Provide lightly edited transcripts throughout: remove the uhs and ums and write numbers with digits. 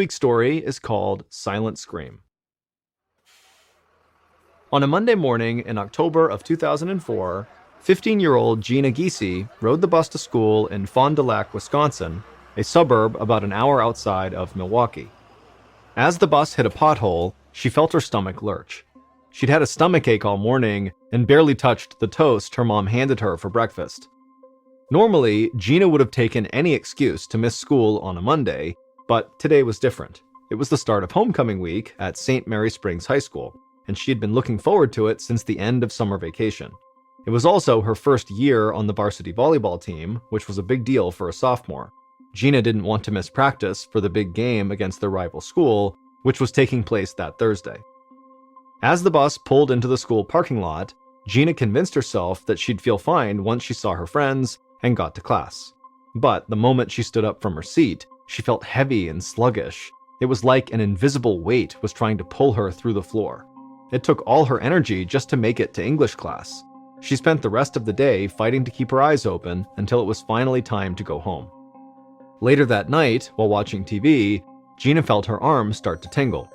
Week's story is called Silent Scream. On a Monday morning in October of 2004, 15-year-old Gina Giese rode the bus to school in Fond du Lac, Wisconsin, a suburb about an hour outside of Milwaukee. As the bus hit a pothole, she felt her stomach lurch. She'd had a stomachache all morning and barely touched the toast her mom handed her for breakfast. Normally, Gina would have taken any excuse to miss school on a Monday, but today was different. It was the start of homecoming week at St. Mary Springs High School, and she had been looking forward to it since the end of summer vacation. It was also her first year on the varsity volleyball team, which was a big deal for a sophomore. Gina didn't want to miss practice for the big game against their rival school, which was taking place that Thursday. As the bus pulled into the school parking lot, Gina convinced herself that she'd feel fine once she saw her friends and got to class. But the moment she stood up from her seat, she felt heavy and sluggish. It was like an invisible weight was trying to pull her through the floor. It took all her energy just to make it to English class. She spent the rest of the day fighting to keep her eyes open until it was finally time to go home. Later that night, while watching TV, Gina felt her arm start to tingle.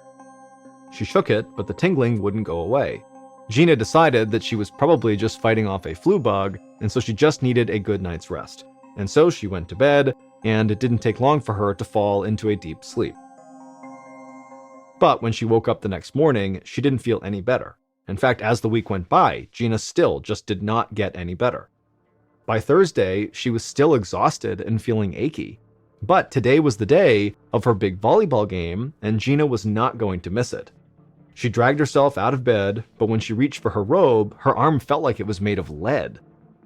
She shook it, but the tingling wouldn't go away. Gina decided that she was probably just fighting off a flu bug, and so she just needed a good night's rest. And so she went to bed, and it didn't take long for her to fall into a deep sleep. But when she woke up the next morning, she didn't feel any better. In fact, as the week went by, Gina still just did not get any better. By Thursday, she was still exhausted and feeling achy. But today was the day of her big volleyball game, and Gina was not going to miss it. She dragged herself out of bed, but when she reached for her robe, her arm felt like it was made of lead.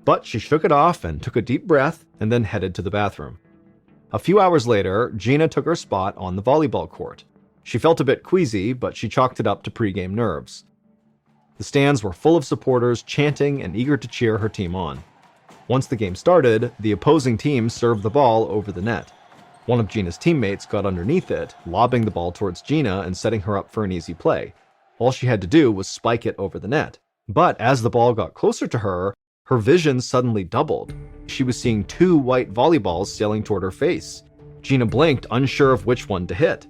But she shook it off and took a deep breath, and then headed to the bathroom. A few hours later, Gina took her spot on the volleyball court. She felt a bit queasy, but she chalked it up to pregame nerves. The stands were full of supporters chanting and eager to cheer her team on. Once the game started, the opposing team served the ball over the net. One of Gina's teammates got underneath it, lobbing the ball towards Gina and setting her up for an easy play. All she had to do was spike it over the net. But as the ball got closer to her, her vision suddenly doubled. She was seeing two white volleyballs sailing toward her face. Gina blinked, unsure of which one to hit.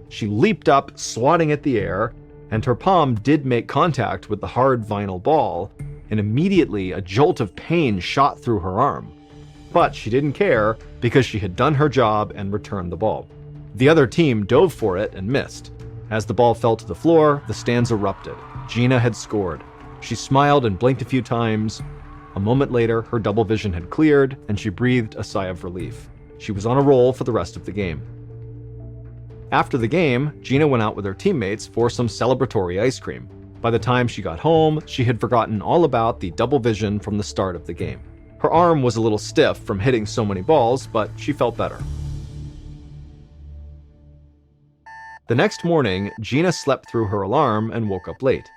She leaped up, swatting at the air, and her palm did make contact with the hard vinyl ball, and immediately a jolt of pain shot through her arm. But she didn't care because she had done her job and returned the ball. The other team dove for it and missed. As the ball fell to the floor, the stands erupted. Gina had scored. She smiled and blinked a few times. A moment later, her double vision had cleared, and she breathed a sigh of relief. She was on a roll for the rest of the game. After the game, Gina went out with her teammates for some celebratory ice cream. By the time she got home, she had forgotten all about the double vision from the start of the game. Her arm was a little stiff from hitting so many balls, but she felt better. The next morning, Gina slept through her alarm and woke up late.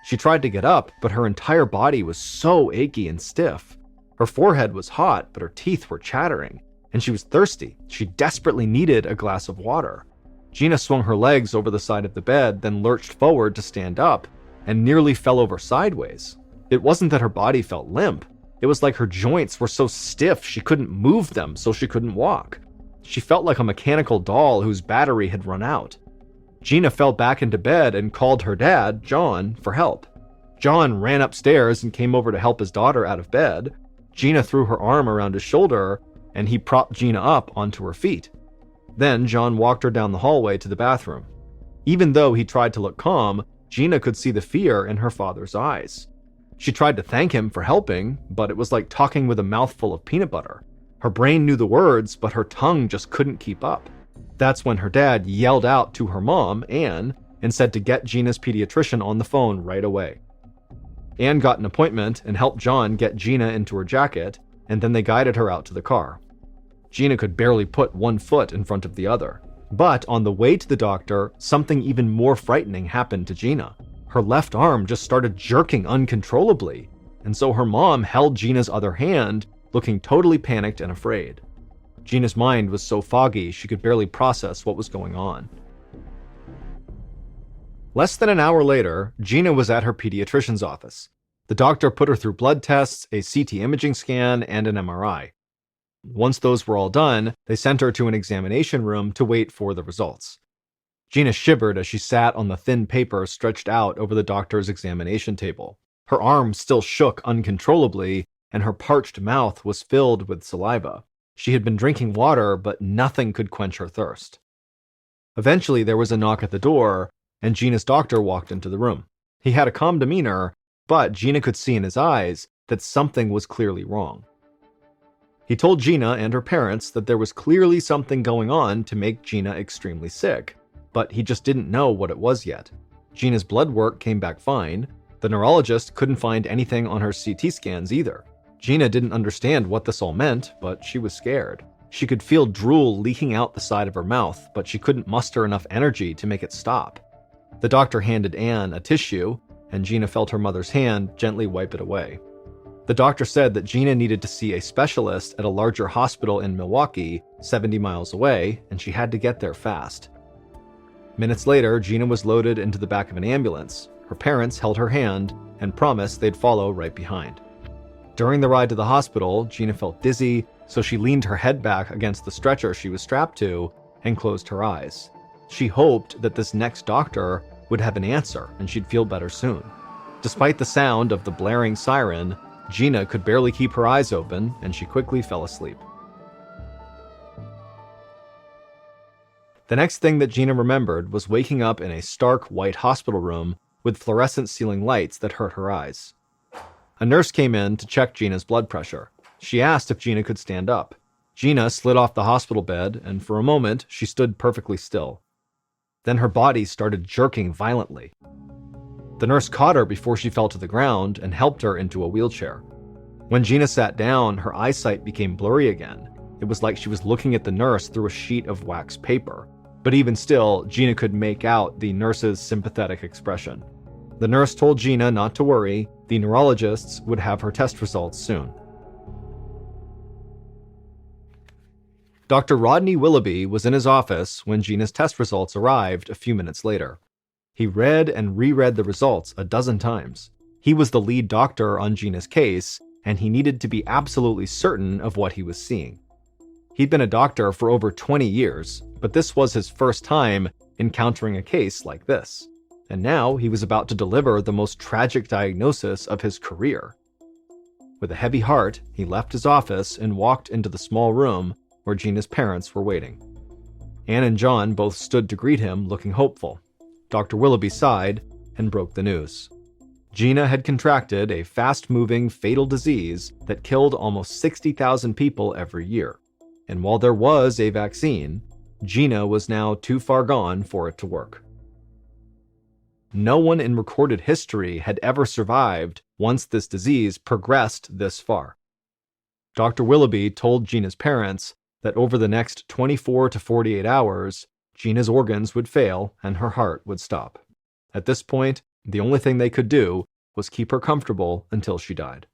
She tried to get up, but her entire body was so achy and stiff. Her forehead was hot, but her teeth were chattering, and she was thirsty. She desperately needed a glass of water. Gina swung her legs over the side of the bed, then lurched forward to stand up, and nearly fell over sideways. It wasn't that her body felt limp. It was like her joints were so stiff she couldn't move them, so she couldn't walk. She felt like a mechanical doll whose battery had run out. Gina fell back into bed and called her dad, John, for help. John ran upstairs and came over to help his daughter out of bed. Gina threw her arm around his shoulder, and he propped Gina up onto her feet. Then John walked her down the hallway to the bathroom. Even though he tried to look calm, Gina could see the fear in her father's eyes. She tried to thank him for helping, but it was like talking with a mouthful of peanut butter. Her brain knew the words, but her tongue just couldn't keep up. That's when her dad yelled out to her mom, Anne, and said to get Gina's pediatrician on the phone right away. Anne got an appointment and helped John get Gina into her jacket, and then they guided her out to the car. Gina could barely put one foot in front of the other. But on the way to the doctor, something even more frightening happened to Gina. Her left arm just started jerking uncontrollably, and so her mom held Gina's other hand, looking totally panicked and afraid. Gina's mind was so foggy she could barely process what was going on. Less than an hour later, Gina was at her pediatrician's office. The doctor put her through blood tests, a CT imaging scan, and an MRI. Once those were all done, they sent her to an examination room to wait for the results. Gina shivered as she sat on the thin paper stretched out over the doctor's examination table. Her arms still shook uncontrollably, and her parched mouth was filled with saliva. She had been drinking water, but nothing could quench her thirst. Eventually, there was a knock at the door, and Gina's doctor walked into the room. He had a calm demeanor, but Gina could see in his eyes that something was clearly wrong. He told Gina and her parents that there was clearly something going on to make Gina extremely sick, but he just didn't know what it was yet. Gina's blood work came back fine. The neurologist couldn't find anything on her CT scans either. Gina didn't understand what this all meant, but she was scared. She could feel drool leaking out the side of her mouth, but she couldn't muster enough energy to make it stop. The doctor handed Anne a tissue, and Gina felt her mother's hand gently wipe it away. The doctor said that Gina needed to see a specialist at a larger hospital in Milwaukee, 70 miles away, and she had to get there fast. Minutes later, Gina was loaded into the back of an ambulance. Her parents held her hand and promised they'd follow right behind. During the ride to the hospital, Gina felt dizzy, so she leaned her head back against the stretcher she was strapped to and closed her eyes. She hoped that this next doctor would have an answer and she'd feel better soon. Despite the sound of the blaring siren, Gina could barely keep her eyes open, and she quickly fell asleep. The next thing that Gina remembered was waking up in a stark white hospital room with fluorescent ceiling lights that hurt her eyes. A nurse came in to check Gina's blood pressure. She asked if Gina could stand up. Gina slid off the hospital bed, and for a moment, she stood perfectly still. Then her body started jerking violently. The nurse caught her before she fell to the ground and helped her into a wheelchair. When Gina sat down, her eyesight became blurry again. It was like she was looking at the nurse through a sheet of wax paper. But even still, Gina could make out the nurse's sympathetic expression. The nurse told Gina not to worry. The neurologists would have her test results soon. Dr. Rodney Willoughby was in his office when Gina's test results arrived a few minutes later. He read and reread the results a dozen times. He was the lead doctor on Gina's case, and he needed to be absolutely certain of what he was seeing. He'd been a doctor for over 20 years, but this was his first time encountering a case like this. And now he was about to deliver the most tragic diagnosis of his career. With a heavy heart, he left his office and walked into the small room where Gina's parents were waiting. Anne and John both stood to greet him, looking hopeful. Dr. Willoughby sighed and broke the news. Gina had contracted a fast-moving, fatal disease that killed almost 60,000 people every year. And while there was a vaccine, Gina was now too far gone for it to work. No one in recorded history had ever survived once this disease progressed this far. Dr. Willoughby told Gina's parents that over the next 24 to 48 hours, Gina's organs would fail and her heart would stop. At this point, the only thing they could do was keep her comfortable until she died.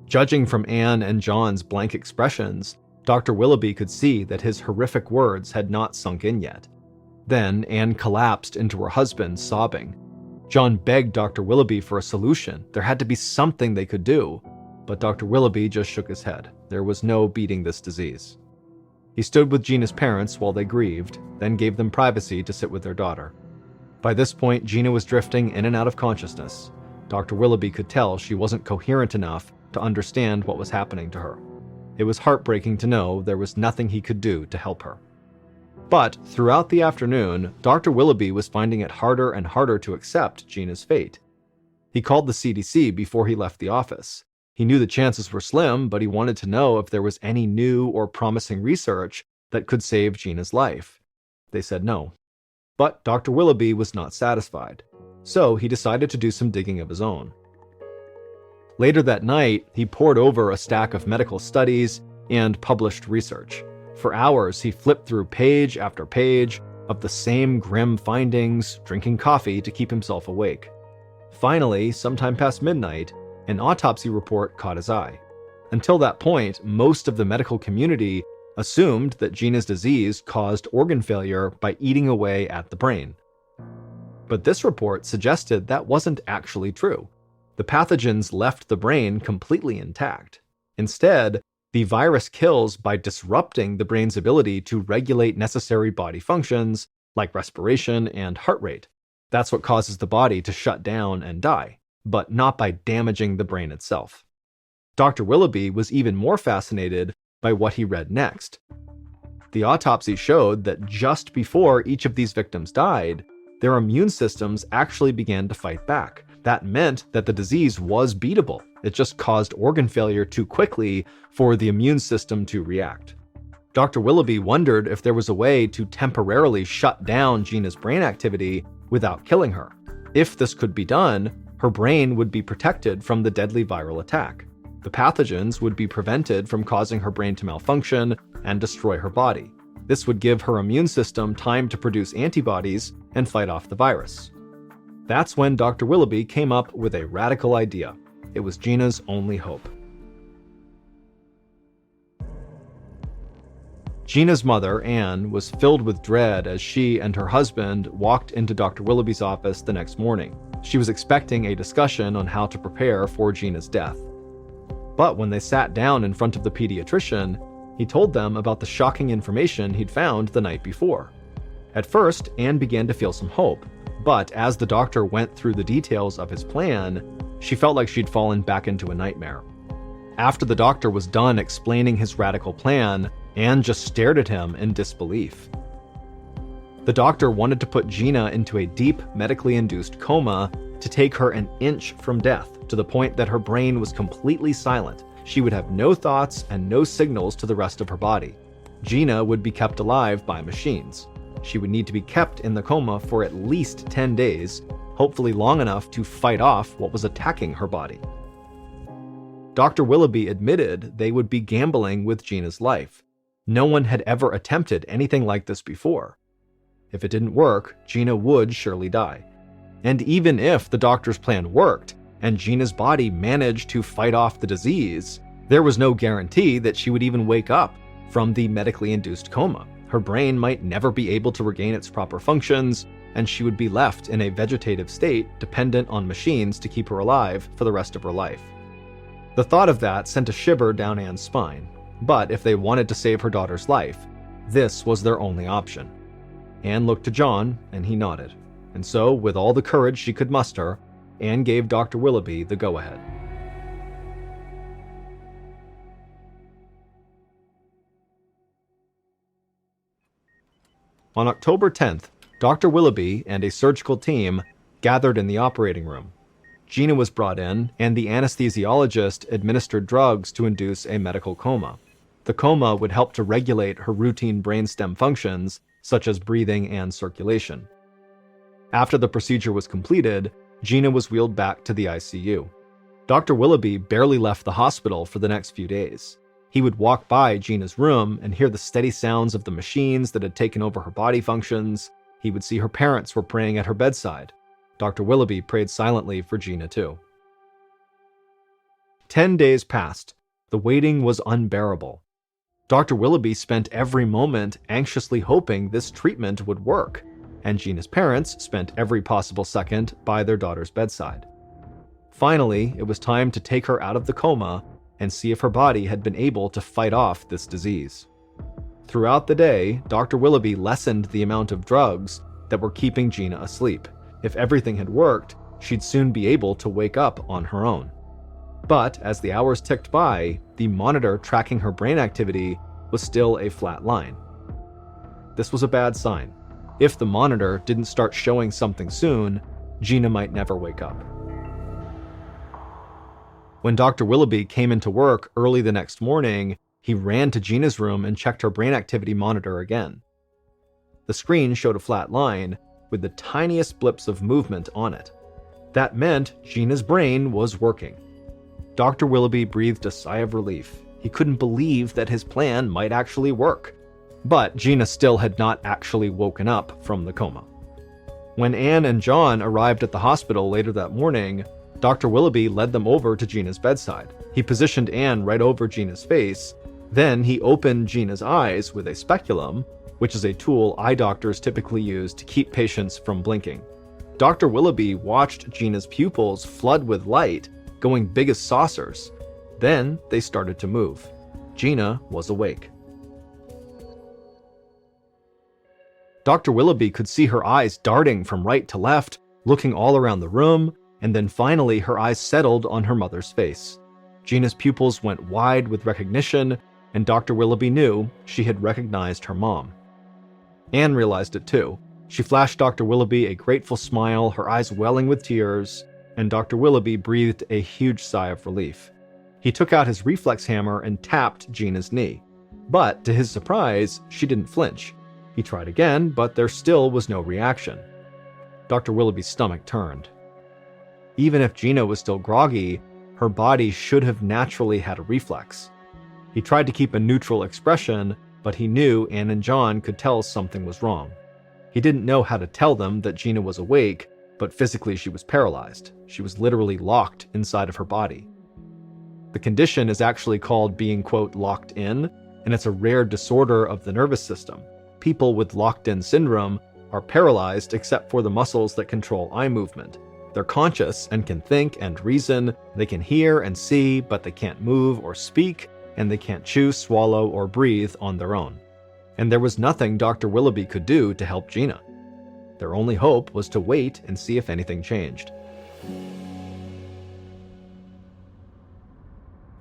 Judging from Anne and John's blank expressions, Dr. Willoughby could see that his horrific words had not sunk in yet. Then Anne collapsed into her husband, sobbing. John begged Dr. Willoughby for a solution. There had to be something they could do. But Dr. Willoughby just shook his head. There was no beating this disease. He stood with Gina's parents while they grieved, then gave them privacy to sit with their daughter. By this point, Gina was drifting in and out of consciousness. Dr. Willoughby could tell she wasn't coherent enough to understand what was happening to her. It was heartbreaking to know there was nothing he could do to help her. But throughout the afternoon, Dr. Willoughby was finding it harder and harder to accept Gina's fate. He called the CDC before he left the office. He knew the chances were slim, but he wanted to know if there was any new or promising research that could save Gina's life. They said no. But Dr. Willoughby was not satisfied, so he decided to do some digging of his own. Later that night, he pored over a stack of medical studies and published research. For hours, he flipped through page after page of the same grim findings, drinking coffee to keep himself awake. Finally, sometime past midnight, an autopsy report caught his eye. Until that point, most of the medical community assumed that Gina's disease caused organ failure by eating away at the brain. But this report suggested that wasn't actually true. The pathogens left the brain completely intact. Instead, the virus kills by disrupting the brain's ability to regulate necessary body functions like respiration and heart rate. That's what causes the body to shut down and die, but not by damaging the brain itself. Dr. Willoughby was even more fascinated by what he read next. The autopsy showed that just before each of these victims died, their immune systems actually began to fight back. That meant that the disease was beatable. It just caused organ failure too quickly for the immune system to react. Dr. Willoughby wondered if there was a way to temporarily shut down Gina's brain activity without killing her. If this could be done, her brain would be protected from the deadly viral attack. The pathogens would be prevented from causing her brain to malfunction and destroy her body. This would give her immune system time to produce antibodies and fight off the virus. That's when Dr. Willoughby came up with a radical idea. It was Gina's only hope. Gina's mother, Anne, was filled with dread as she and her husband walked into Dr. Willoughby's office the next morning. She was expecting a discussion on how to prepare for Gina's death. But when they sat down in front of the pediatrician, he told them about the shocking information he'd found the night before. At first, Anne began to feel some hope, but as the doctor went through the details of his plan, she felt like she'd fallen back into a nightmare. After the doctor was done explaining his radical plan, Anne just stared at him in disbelief. The doctor wanted to put Gina into a deep, medically induced coma to take her an inch from death, to the point that her brain was completely silent. She would have no thoughts and no signals to the rest of her body. Gina would be kept alive by machines. She would need to be kept in the coma for at least 10 days, hopefully long enough to fight off what was attacking her body. Dr. Willoughby admitted they would be gambling with Gina's life. No one had ever attempted anything like this before. If it didn't work, Gina would surely die. And even if the doctor's plan worked, and Gina's body managed to fight off the disease, there was no guarantee that she would even wake up from the medically induced coma. Her brain might never be able to regain its proper functions, and she would be left in a vegetative state dependent on machines to keep her alive for the rest of her life. The thought of that sent a shiver down Anne's spine. But if they wanted to save her daughter's life, this was their only option. Anne looked to John, and he nodded. And so, with all the courage she could muster, Anne gave Dr. Willoughby the go-ahead. On October 10th, Dr. Willoughby and a surgical team gathered in the operating room. Gina was brought in, and the anesthesiologist administered drugs to induce a medical coma. The coma would help to regulate her routine brainstem functions, such as breathing and circulation. After the procedure was completed, Gina was wheeled back to the ICU. Dr. Willoughby barely left the hospital for the next few days. He would walk by Gina's room and hear the steady sounds of the machines that had taken over her body functions. He would see her parents were praying at her bedside. Dr. Willoughby prayed silently for Gina too. 10 days passed. The waiting was unbearable. Dr. Willoughby spent every moment anxiously hoping this treatment would work, and Gina's parents spent every possible second by their daughter's bedside. Finally, it was time to take her out of the coma and see if her body had been able to fight off this disease. Throughout the day, Dr. Willoughby lessened the amount of drugs that were keeping Gina asleep. If everything had worked, she'd soon be able to wake up on her own. But as the hours ticked by, the monitor tracking her brain activity was still a flat line. This was a bad sign. If the monitor didn't start showing something soon, Gina might never wake up. When Dr. Willoughby came into work early the next morning, he ran to Gina's room and checked her brain activity monitor again. The screen showed a flat line with the tiniest blips of movement on it. That meant Gina's brain was working. Dr. Willoughby breathed a sigh of relief. He couldn't believe that his plan might actually work. But Gina still had not actually woken up from the coma. When Anne and John arrived at the hospital later that morning, Dr. Willoughby led them over to Gina's bedside. He positioned Anne right over Gina's face. Then he opened Gina's eyes with a speculum, which is a tool eye doctors typically use to keep patients from blinking. Dr. Willoughby watched Gina's pupils flood with light, going big as saucers. Then they started to move. Gina was awake. Dr. Willoughby could see her eyes darting from right to left, looking all around the room, and then finally her eyes settled on her mother's face. Gina's pupils went wide with recognition, and Dr. Willoughby knew she had recognized her mom. Anne realized it too. She flashed Dr. Willoughby a grateful smile, her eyes welling with tears, and Dr. Willoughby breathed a huge sigh of relief. He took out his reflex hammer and tapped Gina's knee. But, to his surprise, she didn't flinch. He tried again, but there still was no reaction. Dr. Willoughby's stomach turned. Even if Gina was still groggy, her body should have naturally had a reflex. He tried to keep a neutral expression, but he knew Anne and John could tell something was wrong. He didn't know how to tell them that Gina was awake, but physically she was paralyzed. She was literally locked inside of her body. The condition is actually called being, quote, locked in, and it's a rare disorder of the nervous system. People with locked-in syndrome are paralyzed except for the muscles that control eye movement. They're conscious and can think and reason, they can hear and see, but they can't move or speak, and they can't chew, swallow, or breathe on their own. And there was nothing Dr. Willoughby could do to help Gina. Their only hope was to wait and see if anything changed.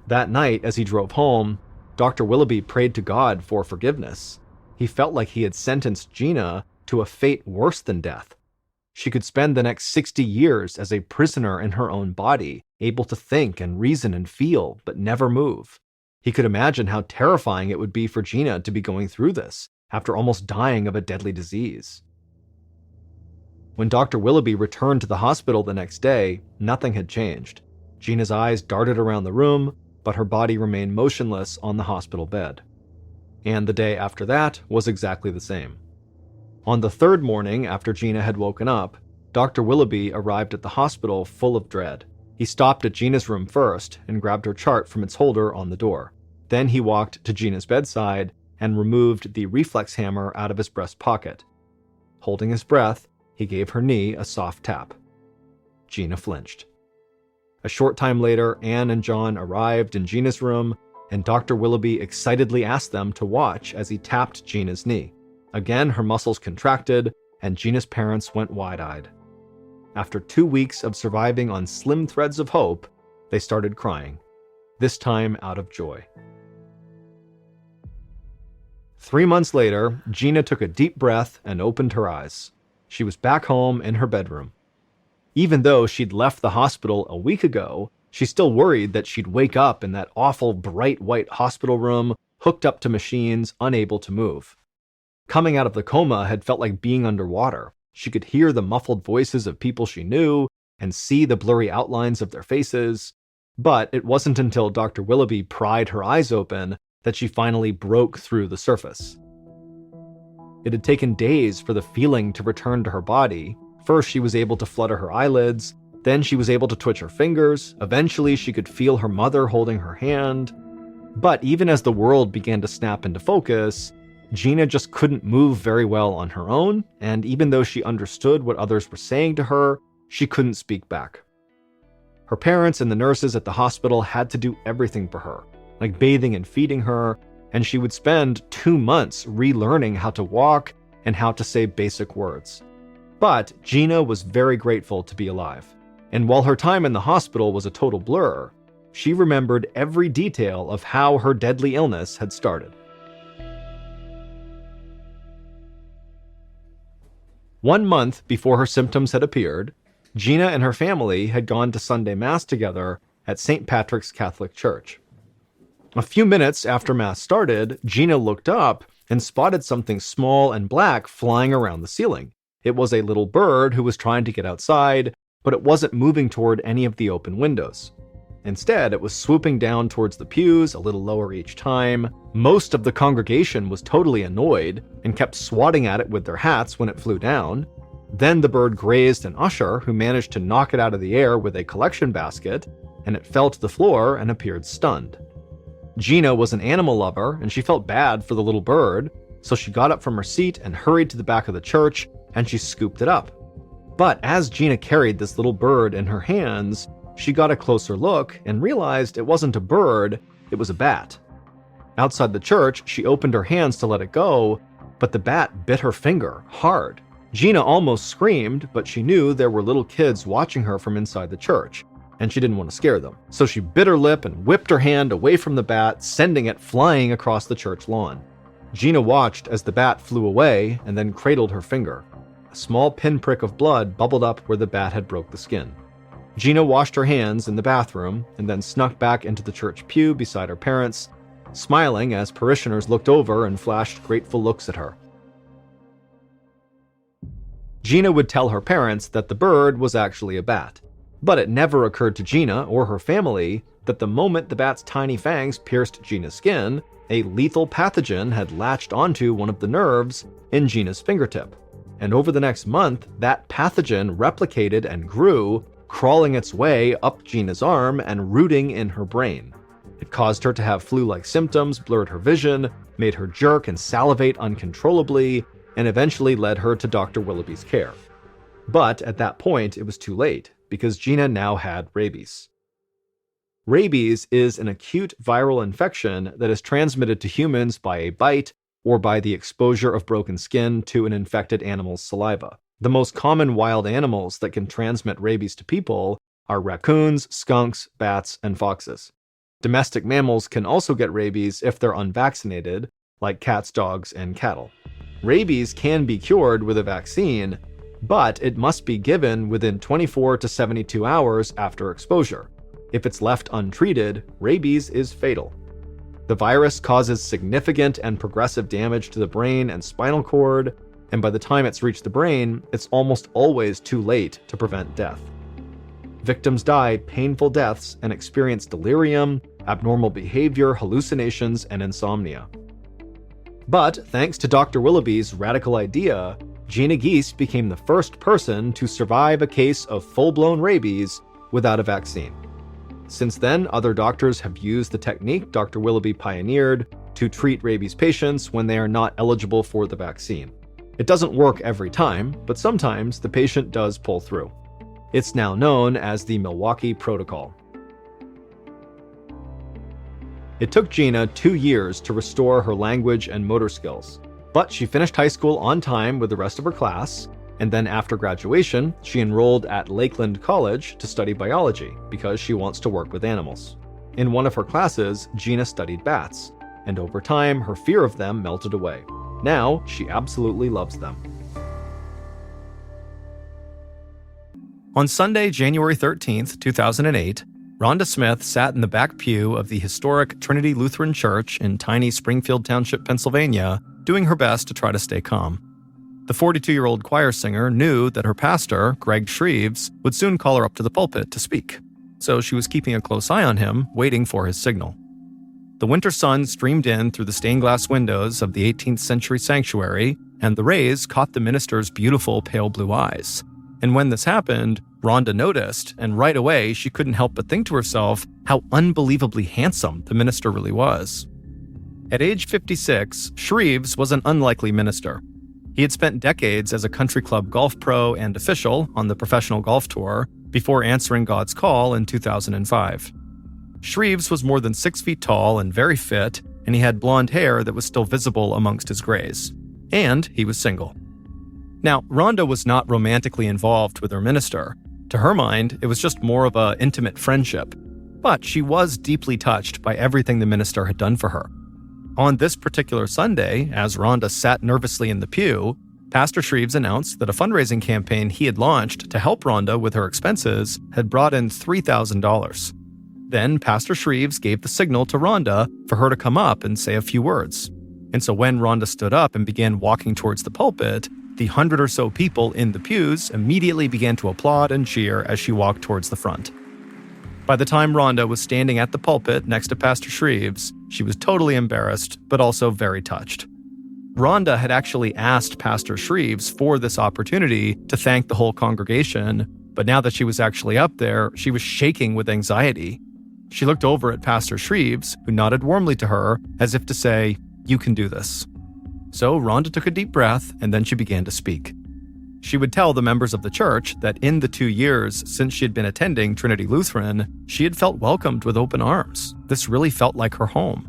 That night, as he drove home, Dr. Willoughby prayed to God for forgiveness. He felt like he had sentenced Gina to a fate worse than death. She could spend the next 60 years as a prisoner in her own body, able to think and reason and feel, but never move. He could imagine how terrifying it would be for Gina to be going through this, after almost dying of a deadly disease. When Dr. Willoughby returned to the hospital the next day, nothing had changed. Gina's eyes darted around the room, but her body remained motionless on the hospital bed. And the day after that was exactly the same. On the third morning after Gina had woken up, Dr. Willoughby arrived at the hospital full of dread. He stopped at Gina's room first and grabbed her chart from its holder on the door. Then he walked to Gina's bedside and removed the reflex hammer out of his breast pocket. Holding his breath, he gave her knee a soft tap. Gina flinched. A short time later, Anne and John arrived in Gina's room, and Dr. Willoughby excitedly asked them to watch as he tapped Gina's knee. Again, her muscles contracted, and Gina's parents went wide-eyed. After 2 weeks of surviving on slim threads of hope, they started crying, this time out of joy. 3 months later, Gina took a deep breath and opened her eyes. She was back home in her bedroom. Even though she'd left the hospital a week ago, she still worried that she'd wake up in that awful bright white hospital room, hooked up to machines, unable to move. Coming out of the coma had felt like being underwater. She could hear the muffled voices of people she knew and see the blurry outlines of their faces. But it wasn't until Dr. Willoughby pried her eyes open that she finally broke through the surface. It had taken days for the feeling to return to her body. First, she was able to flutter her eyelids. Then she was able to twitch her fingers. Eventually, she could feel her mother holding her hand. But even as the world began to snap into focus, Gina just couldn't move very well on her own, and even though she understood what others were saying to her, she couldn't speak back. Her parents and the nurses at the hospital had to do everything for her, like bathing and feeding her, and she would spend 2 months relearning how to walk and how to say basic words. But Gina was very grateful to be alive, and while her time in the hospital was a total blur, she remembered every detail of how her deadly illness had started. 1 month before her symptoms had appeared, Gina and her family had gone to Sunday Mass together at St. Patrick's Catholic Church. A few minutes after Mass started, Gina looked up and spotted something small and black flying around the ceiling. It was a little bird who was trying to get outside, but it wasn't moving toward any of the open windows. Instead, it was swooping down towards the pews a little lower each time. Most of the congregation was totally annoyed and kept swatting at it with their hats when it flew down. Then the bird grazed an usher who managed to knock it out of the air with a collection basket, and it fell to the floor and appeared stunned. Gina was an animal lover, and she felt bad for the little bird, so she got up from her seat and hurried to the back of the church, and she scooped it up. But as Gina carried this little bird in her hands, she got a closer look and realized it wasn't a bird, it was a bat. Outside the church, she opened her hands to let it go, but the bat bit her finger hard. Gina almost screamed, but she knew there were little kids watching her from inside the church, and she didn't want to scare them. So she bit her lip and whipped her hand away from the bat, sending it flying across the church lawn. Gina watched as the bat flew away and then cradled her finger. A small pinprick of blood bubbled up where the bat had broke the skin. Gina washed her hands in the bathroom and then snuck back into the church pew beside her parents, smiling as parishioners looked over and flashed grateful looks at her. Gina would tell her parents that the bird was actually a bat, but it never occurred to Gina or her family that the moment the bat's tiny fangs pierced Gina's skin, a lethal pathogen had latched onto one of the nerves in Gina's fingertip. And over the next month, that pathogen replicated and grew, crawling its way up Gina's arm and rooting in her brain. It caused her to have flu-like symptoms, blurred her vision, made her jerk and salivate uncontrollably, and eventually led her to Dr. Willoughby's care. But at that point, it was too late, because Gina now had rabies. Rabies is an acute viral infection that is transmitted to humans by a bite or by the exposure of broken skin to an infected animal's saliva. The most common wild animals that can transmit rabies to people are raccoons, skunks, bats, and foxes. Domestic mammals can also get rabies if they're unvaccinated, like cats, dogs, and cattle. Rabies can be cured with a vaccine, but it must be given within 24 to 72 hours after exposure. If it's left untreated, rabies is fatal. The virus causes significant and progressive damage to the brain and spinal cord, and by the time it's reached the brain, it's almost always too late to prevent death. Victims die painful deaths and experience delirium, abnormal behavior, hallucinations, and insomnia. But thanks to Dr. Willoughby's radical idea, Gina Geese became the first person to survive a case of full-blown rabies without a vaccine. Since then, other doctors have used the technique Dr. Willoughby pioneered to treat rabies patients when they are not eligible for the vaccine. It doesn't work every time, but sometimes the patient does pull through. It's now known as the Milwaukee Protocol. It took Gina 2 years to restore her language and motor skills, but she finished high school on time with the rest of her class, and then after graduation, she enrolled at Lakeland College to study biology because she wants to work with animals. In one of her classes, Gina studied bats, and over time, her fear of them melted away. Now, she absolutely loves them. On Sunday, January 13th, 2008, Rhonda Smith sat in the back pew of the historic Trinity Lutheran Church in tiny Springfield Township, Pennsylvania, doing her best to try to stay calm. The 42-year-old choir singer knew that her pastor, Greg Shreves, would soon call her up to the pulpit to speak, so she was keeping a close eye on him, waiting for his signal. The winter sun streamed in through the stained glass windows of the 18th century sanctuary, and the rays caught the minister's beautiful pale blue eyes. And when this happened, Rhonda noticed, and right away she couldn't help but think to herself how unbelievably handsome the minister really was. At age 56, Shreves was an unlikely minister. He had spent decades as a country club golf pro and official on the professional golf tour before answering God's call in 2005. Shreves was more than 6 feet tall and very fit, and he had blonde hair that was still visible amongst his grays. And he was single. Now, Rhonda was not romantically involved with her minister. To her mind, it was just more of an intimate friendship. But she was deeply touched by everything the minister had done for her. On this particular Sunday, as Rhonda sat nervously in the pew, Pastor Shreves announced that a fundraising campaign he had launched to help Rhonda with her expenses had brought in $3,000. Then Pastor Shreves gave the signal to Rhonda for her to come up and say a few words. And so when Rhonda stood up and began walking towards the pulpit, the 100 or so people in the pews immediately began to applaud and cheer as she walked towards the front. By the time Rhonda was standing at the pulpit next to Pastor Shreves, she was totally embarrassed, but also very touched. Rhonda had actually asked Pastor Shreves for this opportunity to thank the whole congregation, but now that she was actually up there, she was shaking with anxiety. She looked over at Pastor Shreves, who nodded warmly to her, as if to say, "You can do this." So Rhonda took a deep breath, and then she began to speak. She would tell the members of the church that in the 2 years since she had been attending Trinity Lutheran, she had felt welcomed with open arms. This really felt like her home.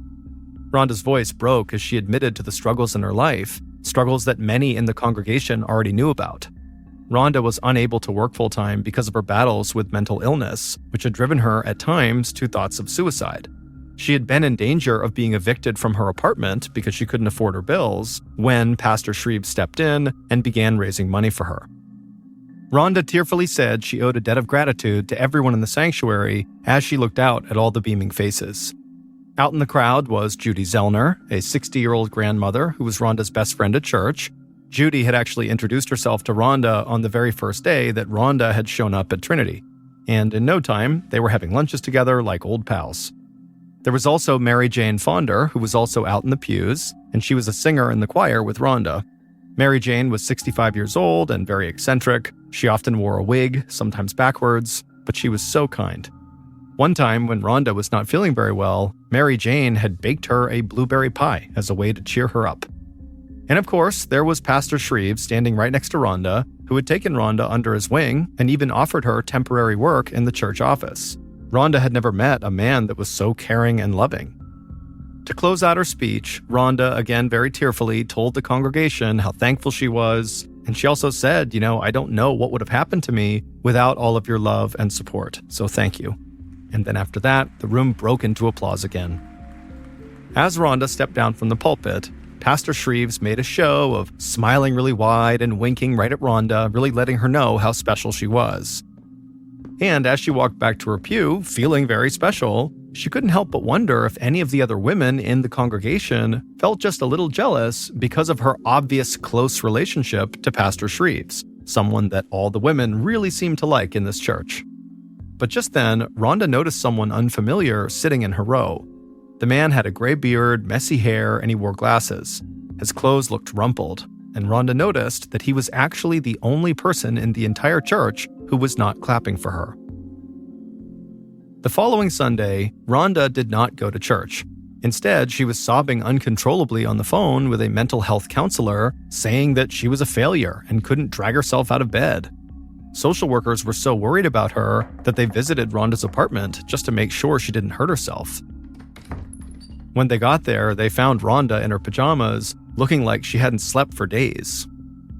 Rhonda's voice broke as she admitted to the struggles in her life, struggles that many in the congregation already knew about. Rhonda was unable to work full-time because of her battles with mental illness, which had driven her at times to thoughts of suicide. She had been in danger of being evicted from her apartment because she couldn't afford her bills when Pastor Shreve stepped in and began raising money for her. Rhonda tearfully said she owed a debt of gratitude to everyone in the sanctuary as she looked out at all the beaming faces. Out in the crowd was Judy Zellner, a 60-year-old grandmother who was Rhonda's best friend at church. Judy had actually introduced herself to Rhonda on the very first day that Rhonda had shown up at Trinity, and in no time, they were having lunches together like old pals. There was also Mary Jane Fonder, who was also out in the pews, and she was a singer in the choir with Rhonda. Mary Jane was 65 years old and very eccentric. She often wore a wig, sometimes backwards, but she was so kind. One time, when Rhonda was not feeling very well, Mary Jane had baked her a blueberry pie as a way to cheer her up. And of course, there was Pastor Shreve standing right next to Rhonda, who had taken Rhonda under his wing and even offered her temporary work in the church office. Rhonda had never met a man that was so caring and loving. To close out her speech, Rhonda, again very tearfully, told the congregation how thankful she was, and she also said, I don't know what would have happened to me without all of your love and support, so thank you. And then after that, the room broke into applause again. As Rhonda stepped down from the pulpit, Pastor Shreves made a show of smiling really wide and winking right at Rhonda, really letting her know how special she was. And as she walked back to her pew, feeling very special, she couldn't help but wonder if any of the other women in the congregation felt just a little jealous because of her obvious close relationship to Pastor Shreves, someone that all the women really seemed to like in this church. But just then, Rhonda noticed someone unfamiliar sitting in her row. The man had a gray beard, messy hair, and he wore glasses. His clothes looked rumpled, and Rhonda noticed that he was actually the only person in the entire church who was not clapping for her. The following Sunday, Rhonda did not go to church. Instead, she was sobbing uncontrollably on the phone with a mental health counselor, saying that she was a failure and couldn't drag herself out of bed. Social workers were so worried about her that they visited Rhonda's apartment just to make sure she didn't hurt herself. When they got there, they found Rhonda in her pajamas, looking like she hadn't slept for days.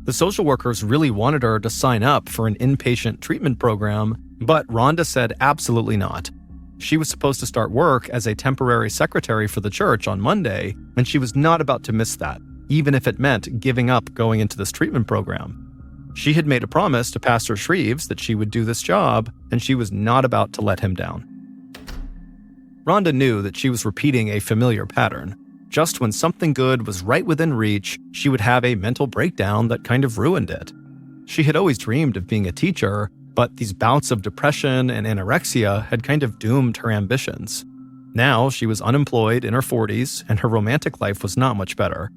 The social workers really wanted her to sign up for an inpatient treatment program, but Rhonda said absolutely not. She was supposed to start work as a temporary secretary for the church on Monday, and she was not about to miss that, even if it meant giving up going into this treatment program. She had made a promise to Pastor Shreves that she would do this job, and she was not about to let him down. Rhonda knew that she was repeating a familiar pattern. Just when something good was right within reach, she would have a mental breakdown that kind of ruined it. She had always dreamed of being a teacher, but these bouts of depression and anorexia had kind of doomed her ambitions. Now she was unemployed in her 40s, and her romantic life was not much better.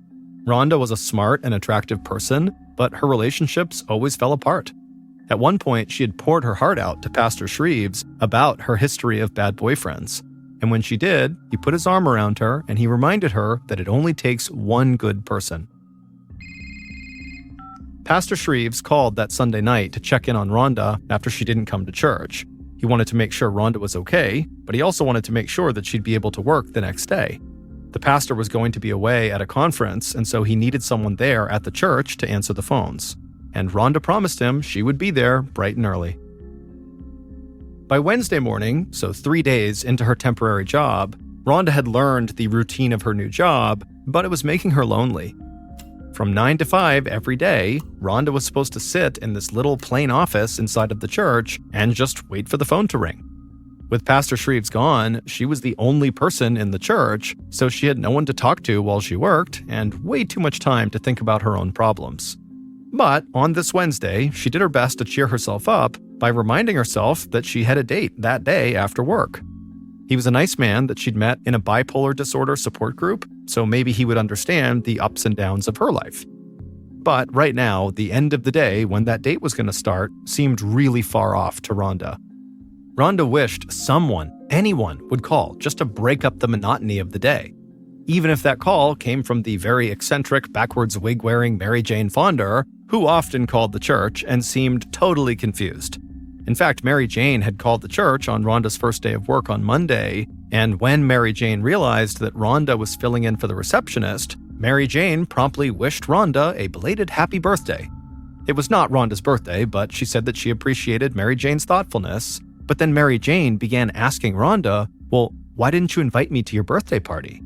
Rhonda was a smart and attractive person, but her relationships always fell apart. At one point, she had poured her heart out to Pastor Shreves about her history of bad boyfriends. And when she did, he put his arm around her and he reminded her that it only takes one good person. Pastor Shreves called that Sunday night to check in on Rhonda after she didn't come to church. He wanted to make sure Rhonda was okay, but he also wanted to make sure that she'd be able to work the next day. The pastor was going to be away at a conference, and so he needed someone there at the church to answer the phones. And Rhonda promised him she would be there bright and early. By Wednesday morning, so 3 days into her temporary job, Rhonda had learned the routine of her new job, but it was making her lonely. From 9 to 5 every day, Rhonda was supposed to sit in this little plain office inside of the church and just wait for the phone to ring. With Pastor Shreves gone, she was the only person in the church, so she had no one to talk to while she worked and way too much time to think about her own problems. But on this Wednesday, she did her best to cheer herself up by reminding herself that she had a date that day after work. He was a nice man that she'd met in a bipolar disorder support group, so maybe he would understand the ups and downs of her life. But right now, the end of the day when that date was going to start seemed really far off to Rhonda. Rhonda wished someone, anyone, would call just to break up the monotony of the day. Even if that call came from the very eccentric, backwards wig-wearing Mary Jane Fonder, who often called the church and seemed totally confused. In fact, Mary Jane had called the church on Rhonda's first day of work on Monday, and when Mary Jane realized that Rhonda was filling in for the receptionist, Mary Jane promptly wished Rhonda a belated happy birthday. It was not Rhonda's birthday, but she said that she appreciated Mary Jane's thoughtfulness. But then Mary Jane began asking Rhonda, well, why didn't you invite me to your birthday party?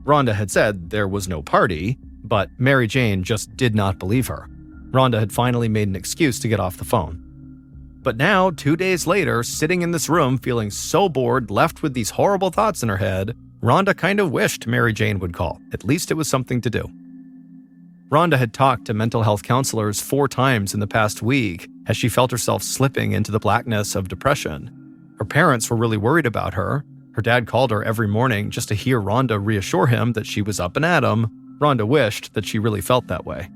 Rhonda had said there was no party, but Mary Jane just did not believe her. Rhonda had finally made an excuse to get off the phone. But now, 2 days later, sitting in this room feeling so bored, left with these horrible thoughts in her head, Rhonda kind of wished Mary Jane would call. At least it was something to do. Rhonda had talked to mental health counselors 4 times in the past week as she felt herself slipping into the blackness of depression. Her parents were really worried about her. Her dad called her every morning just to hear Rhonda reassure him that she was up and at 'em. Rhonda wished that she really felt that way.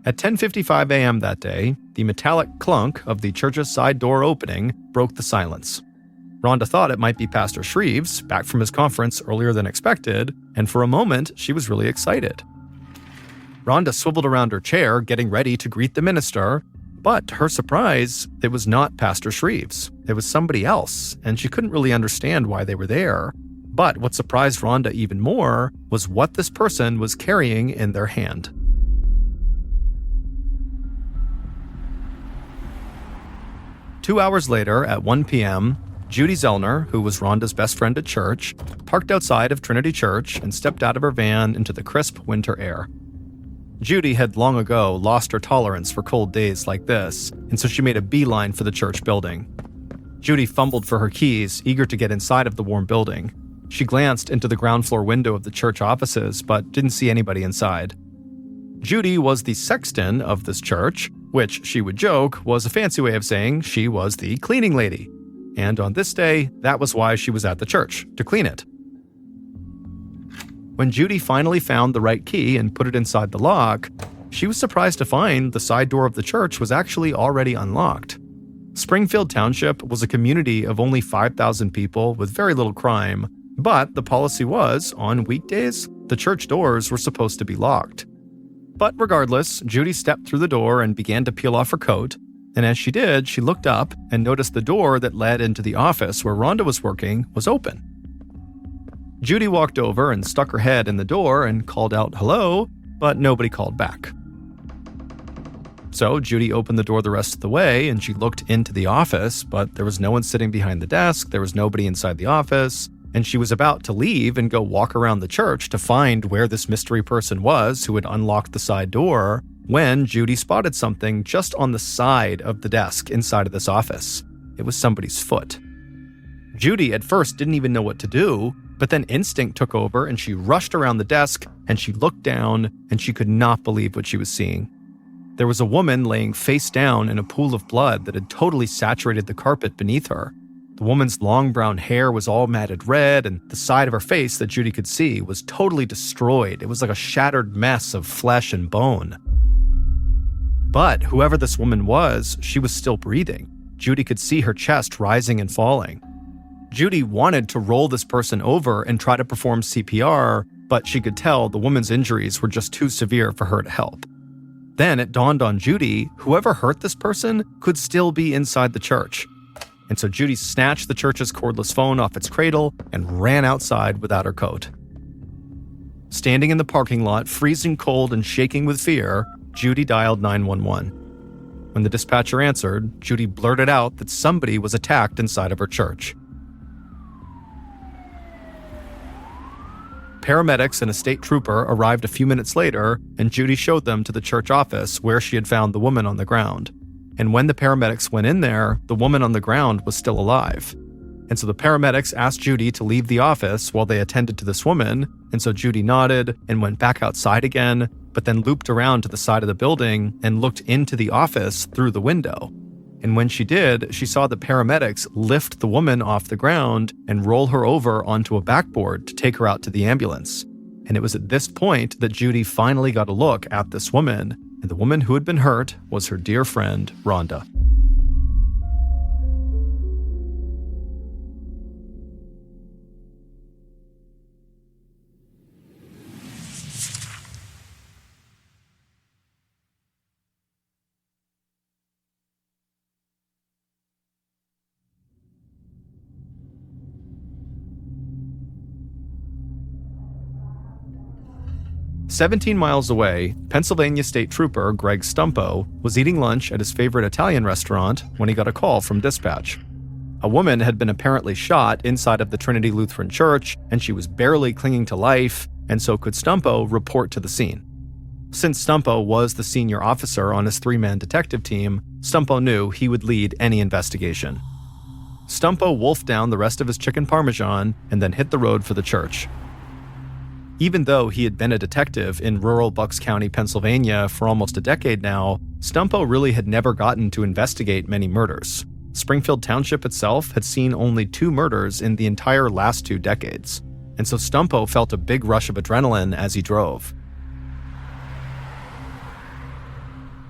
At 10:55 a.m. that day, the metallic clunk of the church's side door opening broke the silence. Rhonda thought it might be Pastor Shreves, back from his conference earlier than expected, and for a moment, she was really excited. Rhonda swiveled around her chair, getting ready to greet the minister, but to her surprise, it was not Pastor Shreves. It was somebody else, and she couldn't really understand why they were there. But what surprised Rhonda even more was what this person was carrying in their hand. Two hours later, at 1 p.m., Judy Zellner, who was Rhonda's best friend at church, parked outside of Trinity Church and stepped out of her van into the crisp winter air. Judy had long ago lost her tolerance for cold days like this, and so she made a beeline for the church building. Judy fumbled for her keys, eager to get inside of the warm building. She glanced into the ground floor window of the church offices, but didn't see anybody inside. Judy was the sexton of this church, which, she would joke, was a fancy way of saying she was the cleaning lady. And on this day, that was why she was at the church, to clean it. When Judy finally found the right key and put it inside the lock, she was surprised to find the side door of the church was actually already unlocked. Springfield Township was a community of only 5,000 people with very little crime, but the policy was, on weekdays, the church doors were supposed to be locked. But regardless, Judy stepped through the door and began to peel off her coat, and as she did, she looked up and noticed the door that led into the office where Rhonda was working was open. Judy walked over and stuck her head in the door and called out hello, but nobody called back. So Judy opened the door the rest of the way and she looked into the office, but there was no one sitting behind the desk, there was nobody inside the office, and she was about to leave and go walk around the church to find where this mystery person was who had unlocked the side door, when Judy spotted something just on the side of the desk inside of this office. It was somebody's foot. Judy at first didn't even know what to do, but then instinct took over and she rushed around the desk and she looked down and she could not believe what she was seeing. There was a woman laying face down in a pool of blood that had totally saturated the carpet beneath her. The woman's long brown hair was all matted red, and the side of her face that Judy could see was totally destroyed. It was like a shattered mess of flesh and bone. But whoever this woman was, she was still breathing. Judy could see her chest rising and falling. Judy wanted to roll this person over and try to perform CPR, but she could tell the woman's injuries were just too severe for her to help. Then it dawned on Judy, whoever hurt this person could still be inside the church. And so Judy snatched the church's cordless phone off its cradle and ran outside without her coat. Standing in the parking lot, freezing cold and shaking with fear, Judy dialed 911. When the dispatcher answered, Judy blurted out that somebody was attacked inside of her church. Paramedics and a state trooper arrived a few minutes later, and Judy showed them to the church office where she had found the woman on the ground. And when the paramedics went in there, the woman on the ground was still alive. And so the paramedics asked Judy to leave the office while they attended to this woman, and so Judy nodded and went back outside again, but then looped around to the side of the building and looked into the office through the window. And when she did, she saw the paramedics lift the woman off the ground and roll her over onto a backboard to take her out to the ambulance. And it was at this point that Judy finally got a look at this woman, and the woman who had been hurt was her dear friend, Rhonda. 17 miles away, Pennsylvania State Trooper Greg Stumpo was eating lunch at his favorite Italian restaurant when he got a call from dispatch. A woman had been apparently shot inside of the Trinity Lutheran Church, and she was barely clinging to life, and so could Stumpo report to the scene. Since Stumpo was the senior officer on his 3-man detective team, Stumpo knew he would lead any investigation. Stumpo wolfed down the rest of his chicken parmesan and then hit the road for the church. Even though he had been a detective in rural Bucks County, Pennsylvania for almost a decade now, Stumpo really had never gotten to investigate many murders. Springfield Township itself had seen only 2 murders in the entire last 2 decades, and so Stumpo felt a big rush of adrenaline as he drove.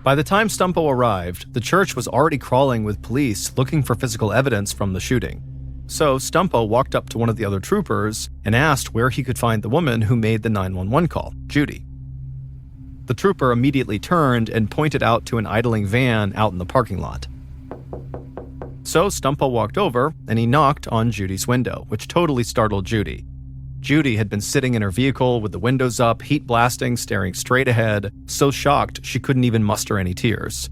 By the time Stumpo arrived, the church was already crawling with police looking for physical evidence from the shooting. So Stumpo walked up to one of the other troopers and asked where he could find the woman who made the 911 call, Judy. The trooper immediately turned and pointed out to an idling van out in the parking lot. So Stumpo walked over and he knocked on Judy's window, which totally startled Judy. Judy had been sitting in her vehicle with the windows up, heat blasting, staring straight ahead, so shocked she couldn't even muster any tears.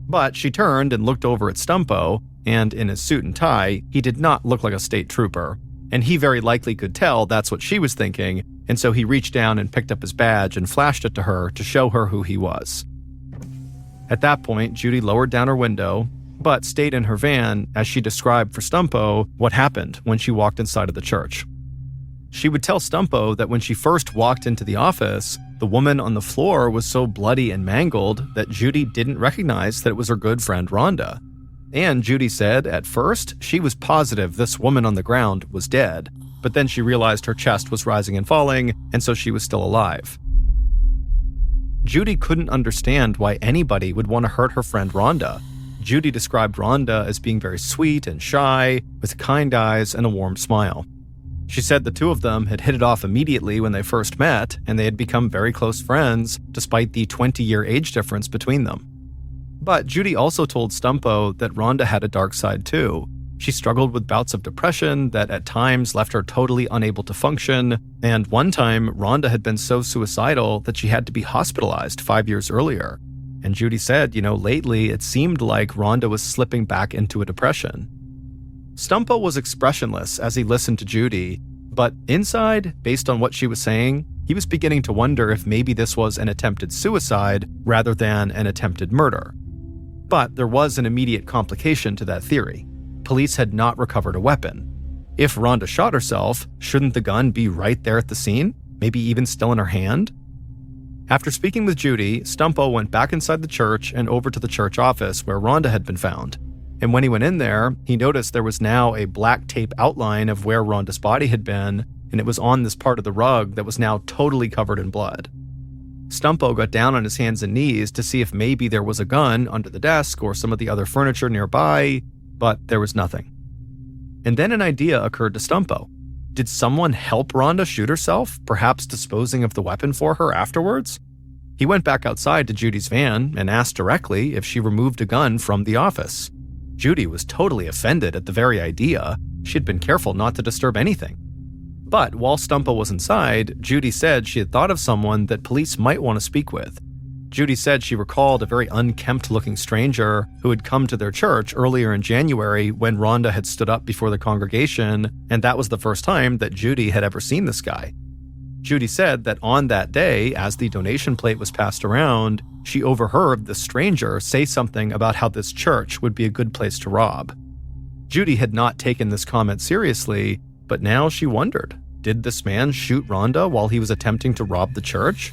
But she turned and looked over at Stumpo, and in his suit and tie, he did not look like a state trooper, and he very likely could tell that's what she was thinking, and so he reached down and picked up his badge and flashed it to her to show her who he was. At that point, Judy lowered down her window, but stayed in her van as she described for Stumpo what happened when she walked inside of the church. She would tell Stumpo that when she first walked into the office, the woman on the floor was so bloody and mangled that Judy didn't recognize that it was her good friend Rhonda. And Judy said at first she was positive this woman on the ground was dead, but then she realized her chest was rising and falling, and so she was still alive. Judy couldn't understand why anybody would want to hurt her friend Rhonda. Judy described Rhonda as being very sweet and shy, with kind eyes and a warm smile. She said the two of them had hit it off immediately when they first met, and they had become very close friends, despite the 20-year age difference between them. But Judy also told Stumpo that Rhonda had a dark side too. She struggled with bouts of depression that at times left her totally unable to function, and one time Rhonda had been so suicidal that she had to be hospitalized 5 years earlier. And Judy said, lately it seemed like Rhonda was slipping back into a depression. Stumpo was expressionless as he listened to Judy, but inside, based on what she was saying, he was beginning to wonder if maybe this was an attempted suicide rather than an attempted murder. But there was an immediate complication to that theory. Police had not recovered a weapon. If Rhonda shot herself, shouldn't the gun be right there at the scene? Maybe even still in her hand? After speaking with Judy, Stumpo went back inside the church and over to the church office where Rhonda had been found. And when he went in there, he noticed there was now a black tape outline of where Rhonda's body had been, and it was on this part of the rug that was now totally covered in blood. Stumpo got down on his hands and knees to see if maybe there was a gun under the desk or some of the other furniture nearby, but there was nothing. And then an idea occurred to Stumpo. Did someone help Rhonda shoot herself, perhaps disposing of the weapon for her afterwards? He went back outside to Judy's van and asked directly if she removed a gun from the office. Judy was totally offended at the very idea. She had been careful not to disturb anything. But while Stumpo was inside, Judy said she had thought of someone that police might want to speak with. Judy said she recalled a very unkempt-looking stranger who had come to their church earlier in January when Rhonda had stood up before the congregation, and that was the first time that Judy had ever seen this guy. Judy said that on that day, as the donation plate was passed around, she overheard the stranger say something about how this church would be a good place to rob. Judy had not taken this comment seriously, but now she wondered, did this man shoot Rhonda while he was attempting to rob the church?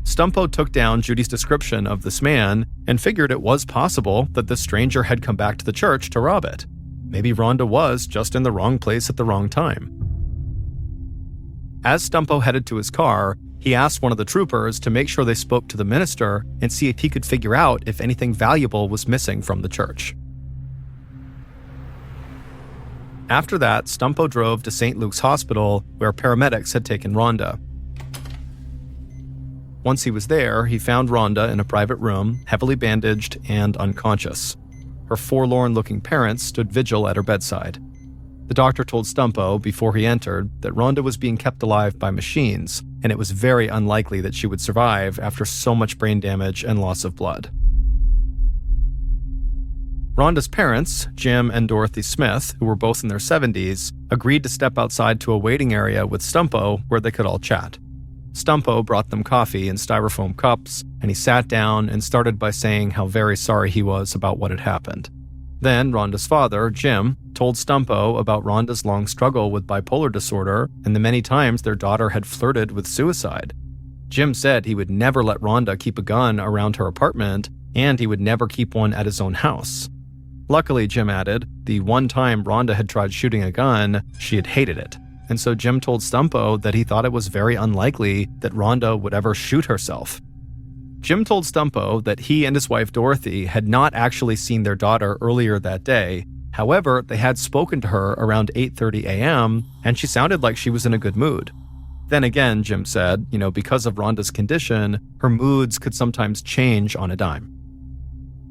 Stumpo took down Judy's description of this man and figured it was possible that the stranger had come back to the church to rob it. Maybe Rhonda was just in the wrong place at the wrong time. As Stumpo headed to his car, he asked one of the troopers to make sure they spoke to the minister and see if he could figure out if anything valuable was missing from the church. After that, Stumpo drove to St. Luke's Hospital, where paramedics had taken Rhonda. Once he was there, he found Rhonda in a private room, heavily bandaged and unconscious. Her forlorn-looking parents stood vigil at her bedside. The doctor told Stumpo before he entered that Rhonda was being kept alive by machines, and it was very unlikely that she would survive after so much brain damage and loss of blood. Rhonda's parents, Jim and Dorothy Smith, who were both in their 70s, agreed to step outside to a waiting area with Stumpo where they could all chat. Stumpo brought them coffee in styrofoam cups, and he sat down and started by saying how very sorry he was about what had happened. Then Rhonda's father, Jim, told Stumpo about Rhonda's long struggle with bipolar disorder and the many times their daughter had flirted with suicide. Jim said he would never let Rhonda keep a gun around her apartment, and he would never keep one at his own house. Luckily, Jim added, the one time Rhonda had tried shooting a gun, she had hated it. And so Jim told Stumpo that he thought it was very unlikely that Rhonda would ever shoot herself. Jim told Stumpo that he and his wife Dorothy had not actually seen their daughter earlier that day. However, they had spoken to her around 8:30 a.m., and she sounded like she was in a good mood. Then again, Jim said, because of Rhonda's condition, her moods could sometimes change on a dime.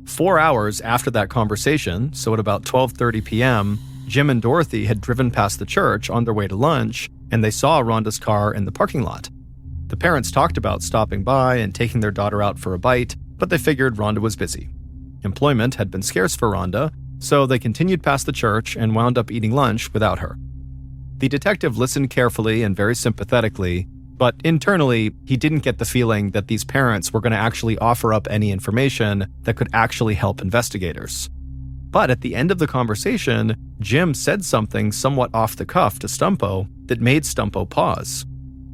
4 hours after that conversation, so at about 12:30 p.m., Jim and Dorothy had driven past the church on their way to lunch, and they saw Rhonda's car in the parking lot. The parents talked about stopping by and taking their daughter out for a bite, but they figured Rhonda was busy. Employment had been scarce for Rhonda, so they continued past the church and wound up eating lunch without her. The detective listened carefully and very sympathetically, but internally, he didn't get the feeling that these parents were going to actually offer up any information that could actually help investigators. But at the end of the conversation, Jim said something somewhat off the cuff to Stumpo that made Stumpo pause.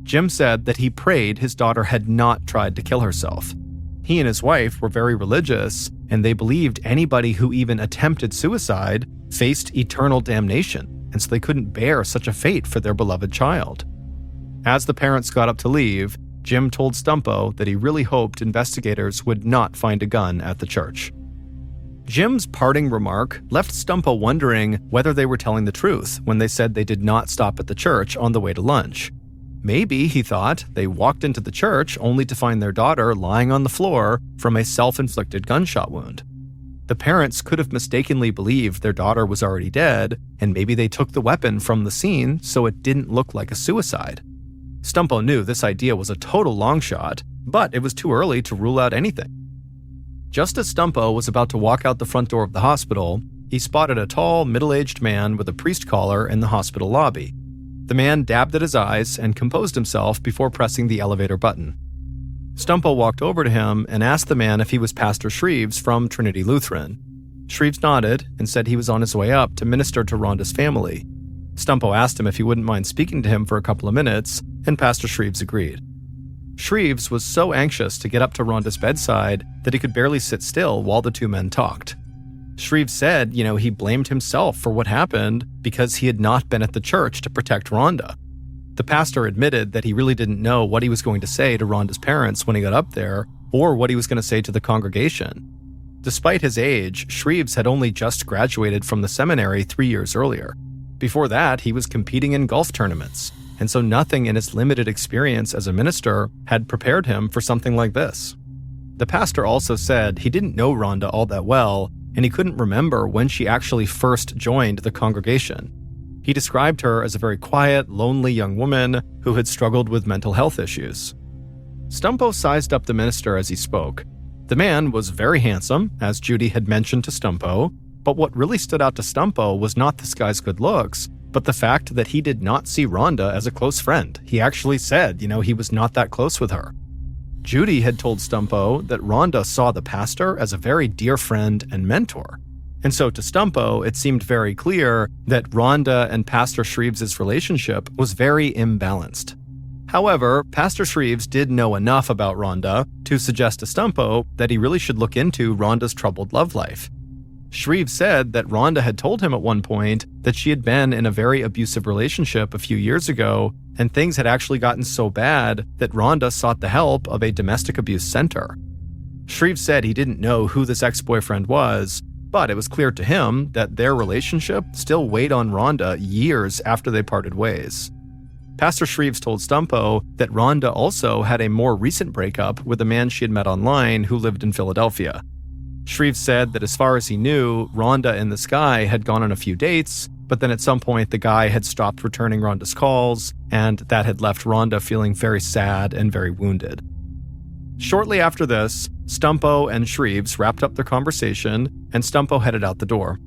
Jim said that he prayed his daughter had not tried to kill herself. He and his wife were very religious, and they believed anybody who even attempted suicide faced eternal damnation, and so they couldn't bear such a fate for their beloved child. As the parents got up to leave, Jim told Stumpo that he really hoped investigators would not find a gun at the church. Jim's parting remark left Stumpo wondering whether they were telling the truth when they said they did not stop at the church on the way to lunch. Maybe, he thought, they walked into the church only to find their daughter lying on the floor from a self-inflicted gunshot wound. The parents could have mistakenly believed their daughter was already dead, and maybe they took the weapon from the scene so it didn't look like a suicide. Stumpo knew this idea was a total long shot, but it was too early to rule out anything. Just as Stumpo was about to walk out the front door of the hospital, he spotted a tall, middle-aged man with a priest collar in the hospital lobby. The man dabbed at his eyes and composed himself before pressing the elevator button. Stumpo walked over to him and asked the man if he was Pastor Shreves from Trinity Lutheran. Shreves nodded and said he was on his way up to minister to Rhonda's family. Stumpo asked him if he wouldn't mind speaking to him for a couple of minutes, and Pastor Shreves agreed. Shreves was so anxious to get up to Rhonda's bedside that he could barely sit still while the two men talked. Shreves said, he blamed himself for what happened because he had not been at the church to protect Rhonda. The pastor admitted that he really didn't know what he was going to say to Rhonda's parents when he got up there, or what he was going to say to the congregation. Despite his age, Shreves had only just graduated from the seminary 3 years earlier. Before that, he was competing in golf tournaments, and so nothing in his limited experience as a minister had prepared him for something like this. The pastor also said he didn't know Rhonda all that well, and he couldn't remember when she actually first joined the congregation. He described her as a very quiet, lonely young woman who had struggled with mental health issues. Stumpo sized up the minister as he spoke. The man was very handsome, as Judy had mentioned to Stumpo, but what really stood out to Stumpo was not this guy's good looks, but the fact that he did not see Rhonda as a close friend. He actually said, he was not that close with her. Judy had told Stumpo that Rhonda saw the pastor as a very dear friend and mentor. And so to Stumpo, it seemed very clear that Rhonda and Pastor Shreves' relationship was very imbalanced. However, Pastor Shreves did know enough about Rhonda to suggest to Stumpo that he really should look into Rhonda's troubled love life. Shreves said that Rhonda had told him at one point that she had been in a very abusive relationship a few years ago, and things had actually gotten so bad that Rhonda sought the help of a domestic abuse center. Shreves said he didn't know who this ex-boyfriend was, but it was clear to him that their relationship still weighed on Rhonda years after they parted ways. Pastor Shreves told Stumpo that Rhonda also had a more recent breakup with a man she had met online who lived in Philadelphia. Shreves said that as far as he knew, Rhonda and this guy had gone on a few dates, but then at some point the guy had stopped returning Rhonda's calls, and that had left Rhonda feeling very sad and very wounded. Shortly after this, Stumpo and Shreves wrapped up their conversation, and Stumpo headed out the door.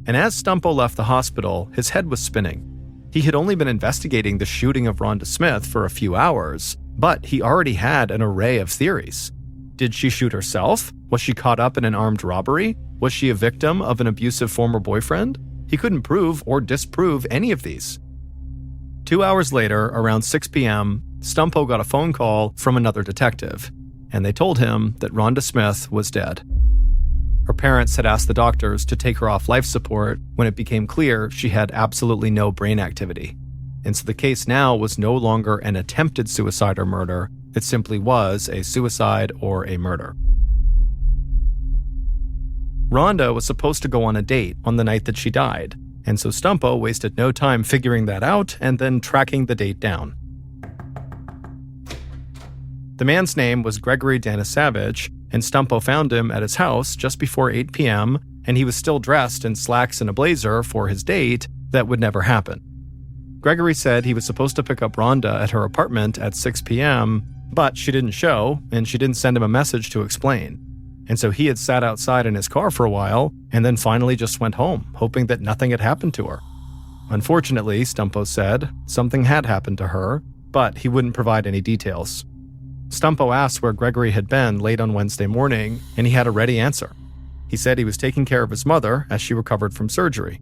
And as Stumpo left the hospital, his head was spinning. He had only been investigating the shooting of Rhonda Smith for a few hours, but he already had an array of theories. Did she shoot herself? Was she caught up in an armed robbery? Was she a victim of an abusive former boyfriend? He couldn't prove or disprove any of these. 2 hours later, around 6 p.m., Stumpo got a phone call from another detective, and they told him that Rhonda Smith was dead. Her parents had asked the doctors to take her off life support when it became clear she had absolutely no brain activity. And so the case now was no longer an attempted suicide or murder, it simply was a suicide or a murder. Rhonda was supposed to go on a date on the night that she died, and so Stumpo wasted no time figuring that out and then tracking the date down. The man's name was Gregory Danisavage, and Stumpo found him at his house just before 8 p.m., and he was still dressed in slacks and a blazer for his date that would never happen. Gregory said he was supposed to pick up Rhonda at her apartment at 6 p.m., but she didn't show, and she didn't send him a message to explain. And so he had sat outside in his car for a while, and then finally just went home, hoping that nothing had happened to her. Unfortunately, Stumpo said, something had happened to her, but he wouldn't provide any details. Stumpo asked where Gregory had been late on Wednesday morning, and he had a ready answer. He said he was taking care of his mother as she recovered from surgery.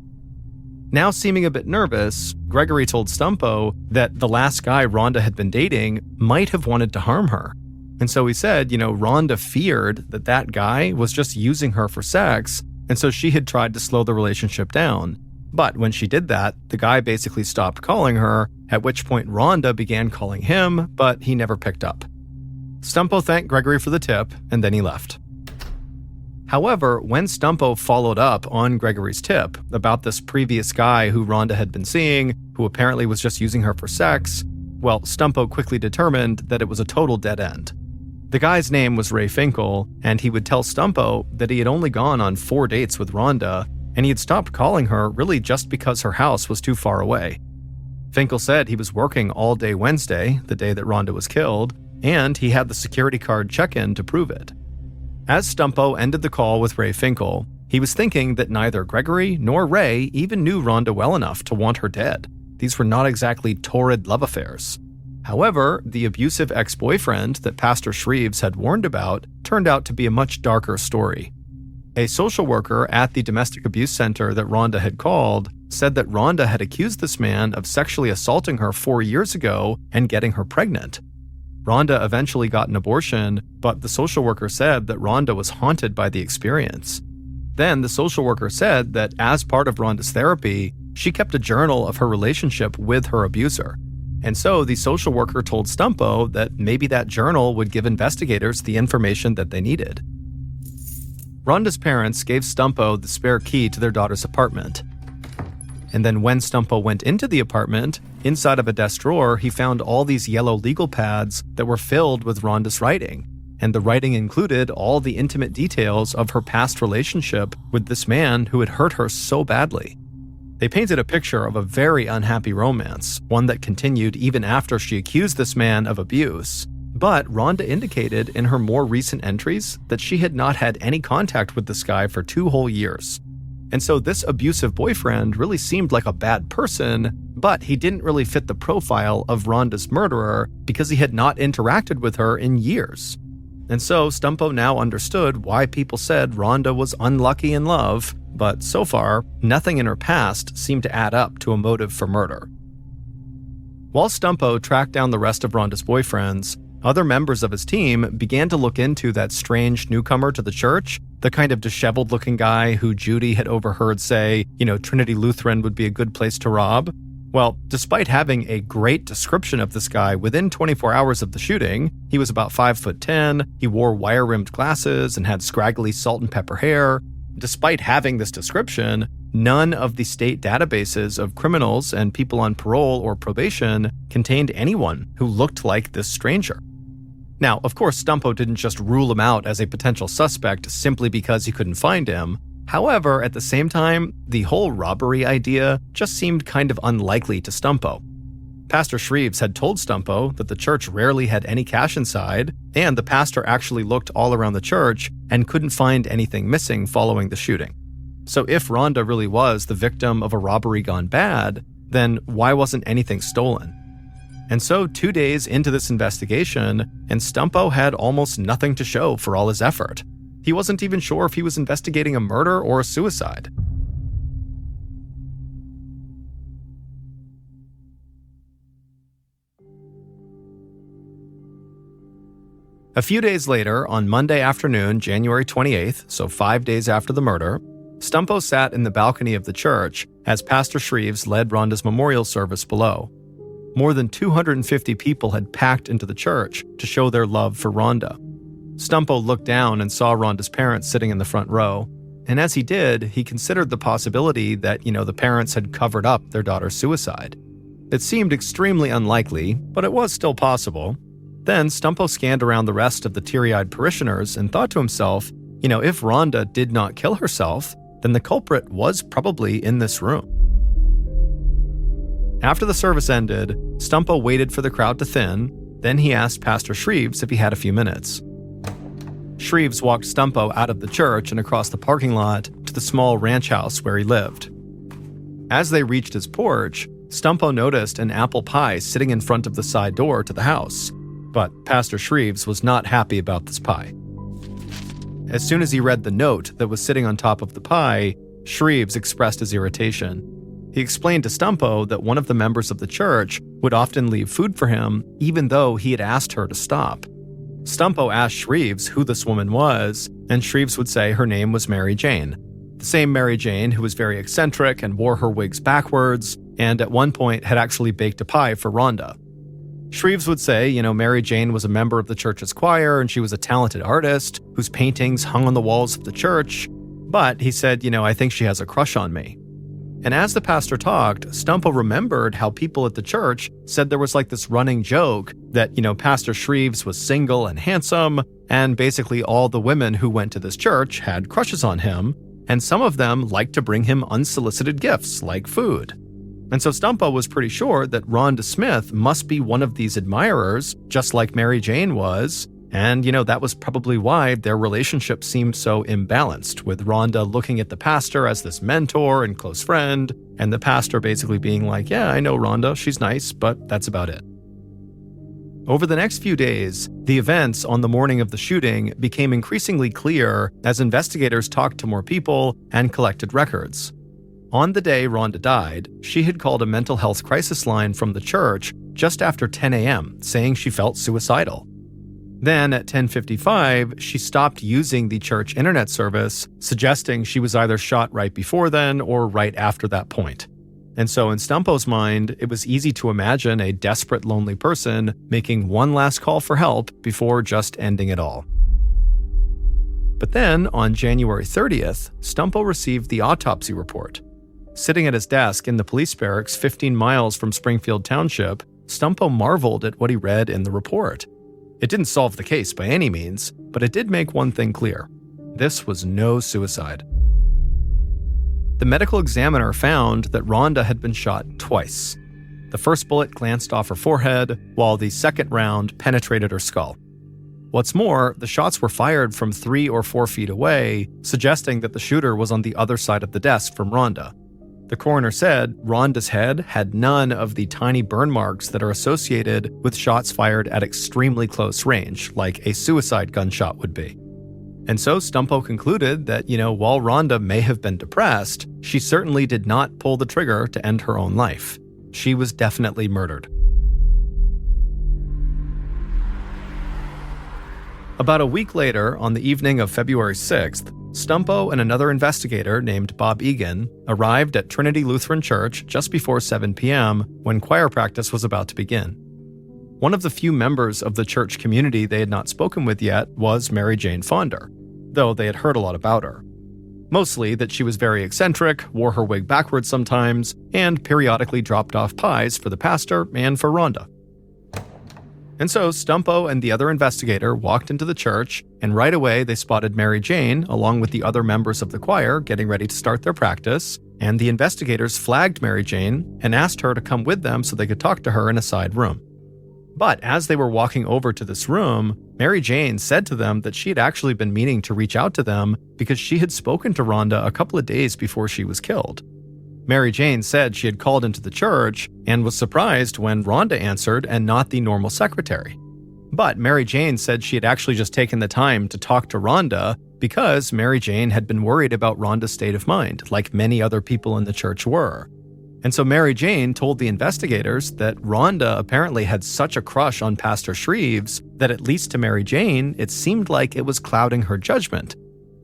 Now seeming a bit nervous, Gregory told Stumpo that the last guy Rhonda had been dating might have wanted to harm her. And so he said, Rhonda feared that that guy was just using her for sex, and so she had tried to slow the relationship down. But when she did that, the guy basically stopped calling her, at which point Rhonda began calling him, but he never picked up. Stumpo thanked Gregory for the tip, and then he left. However, when Stumpo followed up on Gregory's tip about this previous guy who Rhonda had been seeing, who apparently was just using her for sex, well, Stumpo quickly determined that it was a total dead end. The guy's name was Ray Finkel, and he would tell Stumpo that he had only gone on 4 dates with Rhonda, and he had stopped calling her really just because her house was too far away. Finkel said he was working all day Wednesday, the day that Rhonda was killed, and he had the security card check-in to prove it. As Stumpo ended the call with Ray Finkel, he was thinking that neither Gregory nor Ray even knew Rhonda well enough to want her dead. These were not exactly torrid love affairs. However, the abusive ex-boyfriend that Pastor Shreves had warned about turned out to be a much darker story. A social worker at the domestic abuse center that Rhonda had called said that Rhonda had accused this man of sexually assaulting her 4 years ago and getting her pregnant. Rhonda eventually got an abortion, but the social worker said that Rhonda was haunted by the experience. Then the social worker said that as part of Rhonda's therapy, she kept a journal of her relationship with her abuser. And so the social worker told Stumpo that maybe that journal would give investigators the information that they needed. Rhonda's parents gave Stumpo the spare key to their daughter's apartment. And then when Stumpo went into the apartment, inside of a desk drawer, he found all these yellow legal pads that were filled with Rhonda's writing. And the writing included all the intimate details of her past relationship with this man who had hurt her so badly. They painted a picture of a very unhappy romance, one that continued even after she accused this man of abuse. But Rhonda indicated in her more recent entries that she had not had any contact with this guy for 2 whole years. And so this abusive boyfriend really seemed like a bad person, but he didn't really fit the profile of Rhonda's murderer because he had not interacted with her in years. And so Stumpo now understood why people said Rhonda was unlucky in love, but so far, nothing in her past seemed to add up to a motive for murder. While Stumpo tracked down the rest of Rhonda's boyfriends, other members of his team began to look into that strange newcomer to the church, the kind of disheveled-looking guy who Judy had overheard say, Trinity Lutheran would be a good place to rob. Well, despite having a great description of this guy within 24 hours of the shooting, he was about 5'10", he wore wire-rimmed glasses and had scraggly salt and pepper hair. Despite having this description, none of the state databases of criminals and people on parole or probation contained anyone who looked like this stranger. Now, of course, Stumpo didn't just rule him out as a potential suspect simply because he couldn't find him. However, at the same time, the whole robbery idea just seemed kind of unlikely to Stumpo. Pastor Shreves had told Stumpo that the church rarely had any cash inside, and the pastor actually looked all around the church and couldn't find anything missing following the shooting. So if Rhonda really was the victim of a robbery gone bad, then why wasn't anything stolen? And so 2 days into this investigation, and Stumpo had almost nothing to show for all his effort. He wasn't even sure if he was investigating a murder or a suicide. A few days later, on Monday afternoon, January 28th, so 5 days after the murder, Stumpo sat in the balcony of the church as Pastor Shreves led Rhonda's memorial service below. More than 250 people had packed into the church to show their love for Rhonda. Stumpo looked down and saw Rhonda's parents sitting in the front row, and as he did, he considered the possibility that, the parents had covered up their daughter's suicide. It seemed extremely unlikely, but it was still possible. Then Stumpo scanned around the rest of the teary-eyed parishioners and thought to himself, if Rhonda did not kill herself, then the culprit was probably in this room. After the service ended, Stumpo waited for the crowd to thin, then he asked Pastor Shreves if he had a few minutes. Shreves walked Stumpo out of the church and across the parking lot to the small ranch house where he lived. As they reached his porch, Stumpo noticed an apple pie sitting in front of the side door to the house. But Pastor Shreves was not happy about this pie. As soon as he read the note that was sitting on top of the pie, Shreves expressed his irritation. He explained to Stumpo that one of the members of the church would often leave food for him, even though he had asked her to stop. Stumpo asked Shreves who this woman was, and Shreves would say her name was Mary Jane. The same Mary Jane who was very eccentric and wore her wigs backwards, and at one point had actually baked a pie for Rhonda. Shreves would say, Mary Jane was a member of the church's choir and she was a talented artist whose paintings hung on the walls of the church. But he said, I think she has a crush on me. And as the pastor talked, Stumpo remembered how people at the church said there was like this running joke that, Pastor Shreves was single and handsome, and basically all the women who went to this church had crushes on him, and some of them liked to bring him unsolicited gifts like food. And so Stumpo was pretty sure that Rhonda Smith must be one of these admirers, just like Mary Jane was. And, that was probably why their relationship seemed so imbalanced, with Rhonda looking at the pastor as this mentor and close friend, and the pastor basically being like, yeah, I know Rhonda, she's nice, but that's about it. Over the next few days, the events on the morning of the shooting became increasingly clear as investigators talked to more people and collected records. On the day Rhonda died, she had called a mental health crisis line from the church just after 10 a.m., saying she felt suicidal. Then at 10:55, she stopped using the church internet service, suggesting she was either shot right before then or right after that point. And so in Stumpo's mind, it was easy to imagine a desperate, lonely person making one last call for help before just ending it all. But then, on January 30th, Stumpo received the autopsy report. Sitting at his desk in the police barracks 15 miles from Springfield Township, Stumpo marveled at what he read in the report. It didn't solve the case by any means, but it did make one thing clear. This was no suicide. The medical examiner found that Rhonda had been shot twice. The first bullet glanced off her forehead, while the second round penetrated her skull. What's more, the shots were fired from 3 or 4 feet away, suggesting that the shooter was on the other side of the desk from Rhonda. The coroner said Rhonda's head had none of the tiny burn marks that are associated with shots fired at extremely close range, like a suicide gunshot would be. And so Stumpo concluded that, while Rhonda may have been depressed, she certainly did not pull the trigger to end her own life. She was definitely murdered. About a week later, on the evening of February 6th, Stumpo and another investigator named Bob Egan arrived at Trinity Lutheran Church just before 7 p.m. when choir practice was about to begin. One of the few members of the church community they had not spoken with yet was Mary Jane Fonder, though they had heard a lot about her. Mostly that she was very eccentric, wore her wig backwards sometimes, and periodically dropped off pies for the pastor and for Rhonda. And so Stumpo and the other investigator walked into the church and right away they spotted Mary Jane along with the other members of the choir getting ready to start their practice, and the investigators flagged Mary Jane and asked her to come with them so they could talk to her in a side room. But as they were walking over to this room, Mary Jane said to them that she had actually been meaning to reach out to them because she had spoken to Rhonda a couple of days before she was killed. Mary Jane said she had called into the church and was surprised when Rhonda answered and not the normal secretary. But Mary Jane said she had actually just taken the time to talk to Rhonda because Mary Jane had been worried about Rhonda's state of mind, like many other people in the church were. And so Mary Jane told the investigators that Rhonda apparently had such a crush on Pastor Shreves that, at least to Mary Jane, it seemed like it was clouding her judgment.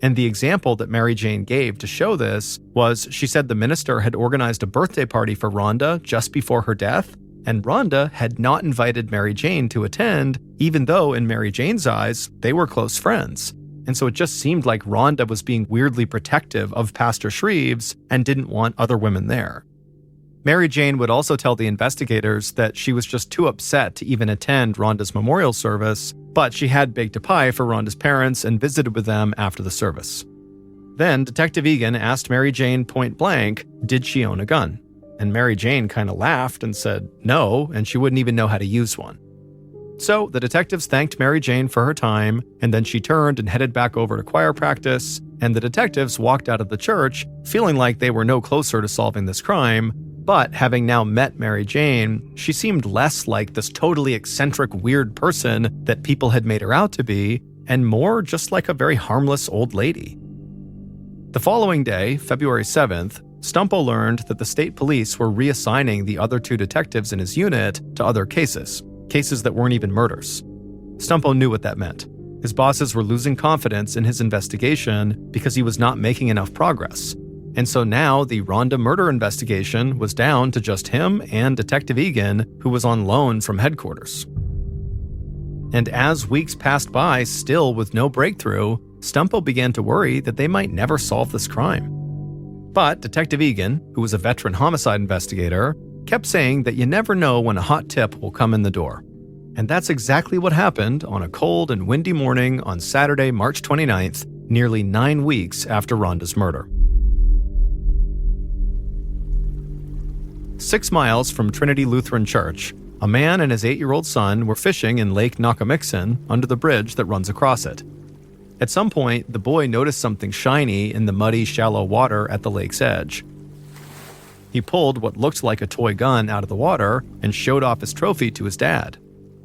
And the example that Mary Jane gave to show this was she said the minister had organized a birthday party for Rhonda just before her death, and Rhonda had not invited Mary Jane to attend, even though in Mary Jane's eyes, they were close friends. And so it just seemed like Rhonda was being weirdly protective of Pastor Shreves and didn't want other women there. Mary Jane would also tell the investigators that she was just too upset to even attend Rhonda's memorial service, but she had baked a pie for Rhonda's parents and visited with them after the service. Then Detective Egan asked Mary Jane point blank, did she own a gun? And Mary Jane kind of laughed and said no, and she wouldn't even know how to use one. So the detectives thanked Mary Jane for her time, and then she turned and headed back over to choir practice, and the detectives walked out of the church feeling like they were no closer to solving this crime. But having now met Mary Jane, she seemed less like this totally eccentric, weird person that people had made her out to be, and more just like a very harmless old lady. The following day, February 7th, Stumpo learned that the state police were reassigning the other two detectives in his unit to other cases that weren't even murders. Stumpo knew what that meant. His bosses were losing confidence in his investigation because he was not making enough progress. And so now the Rhonda murder investigation was down to just him and Detective Egan, who was on loan from headquarters. And as weeks passed by, still with no breakthrough, Stumpo began to worry that they might never solve this crime. But Detective Egan, who was a veteran homicide investigator, kept saying that you never know when a hot tip will come in the door. And that's exactly what happened on a cold and windy morning on Saturday, March 29th, nearly 9 weeks after Rhonda's murder. 6 miles from Trinity Lutheran Church, a man and his 8-year-old son were fishing in Lake Nakamixon under the bridge that runs across it. At some point, the boy noticed something shiny in the muddy, shallow water at the lake's edge. He pulled what looked like a toy gun out of the water and showed off his trophy to his dad.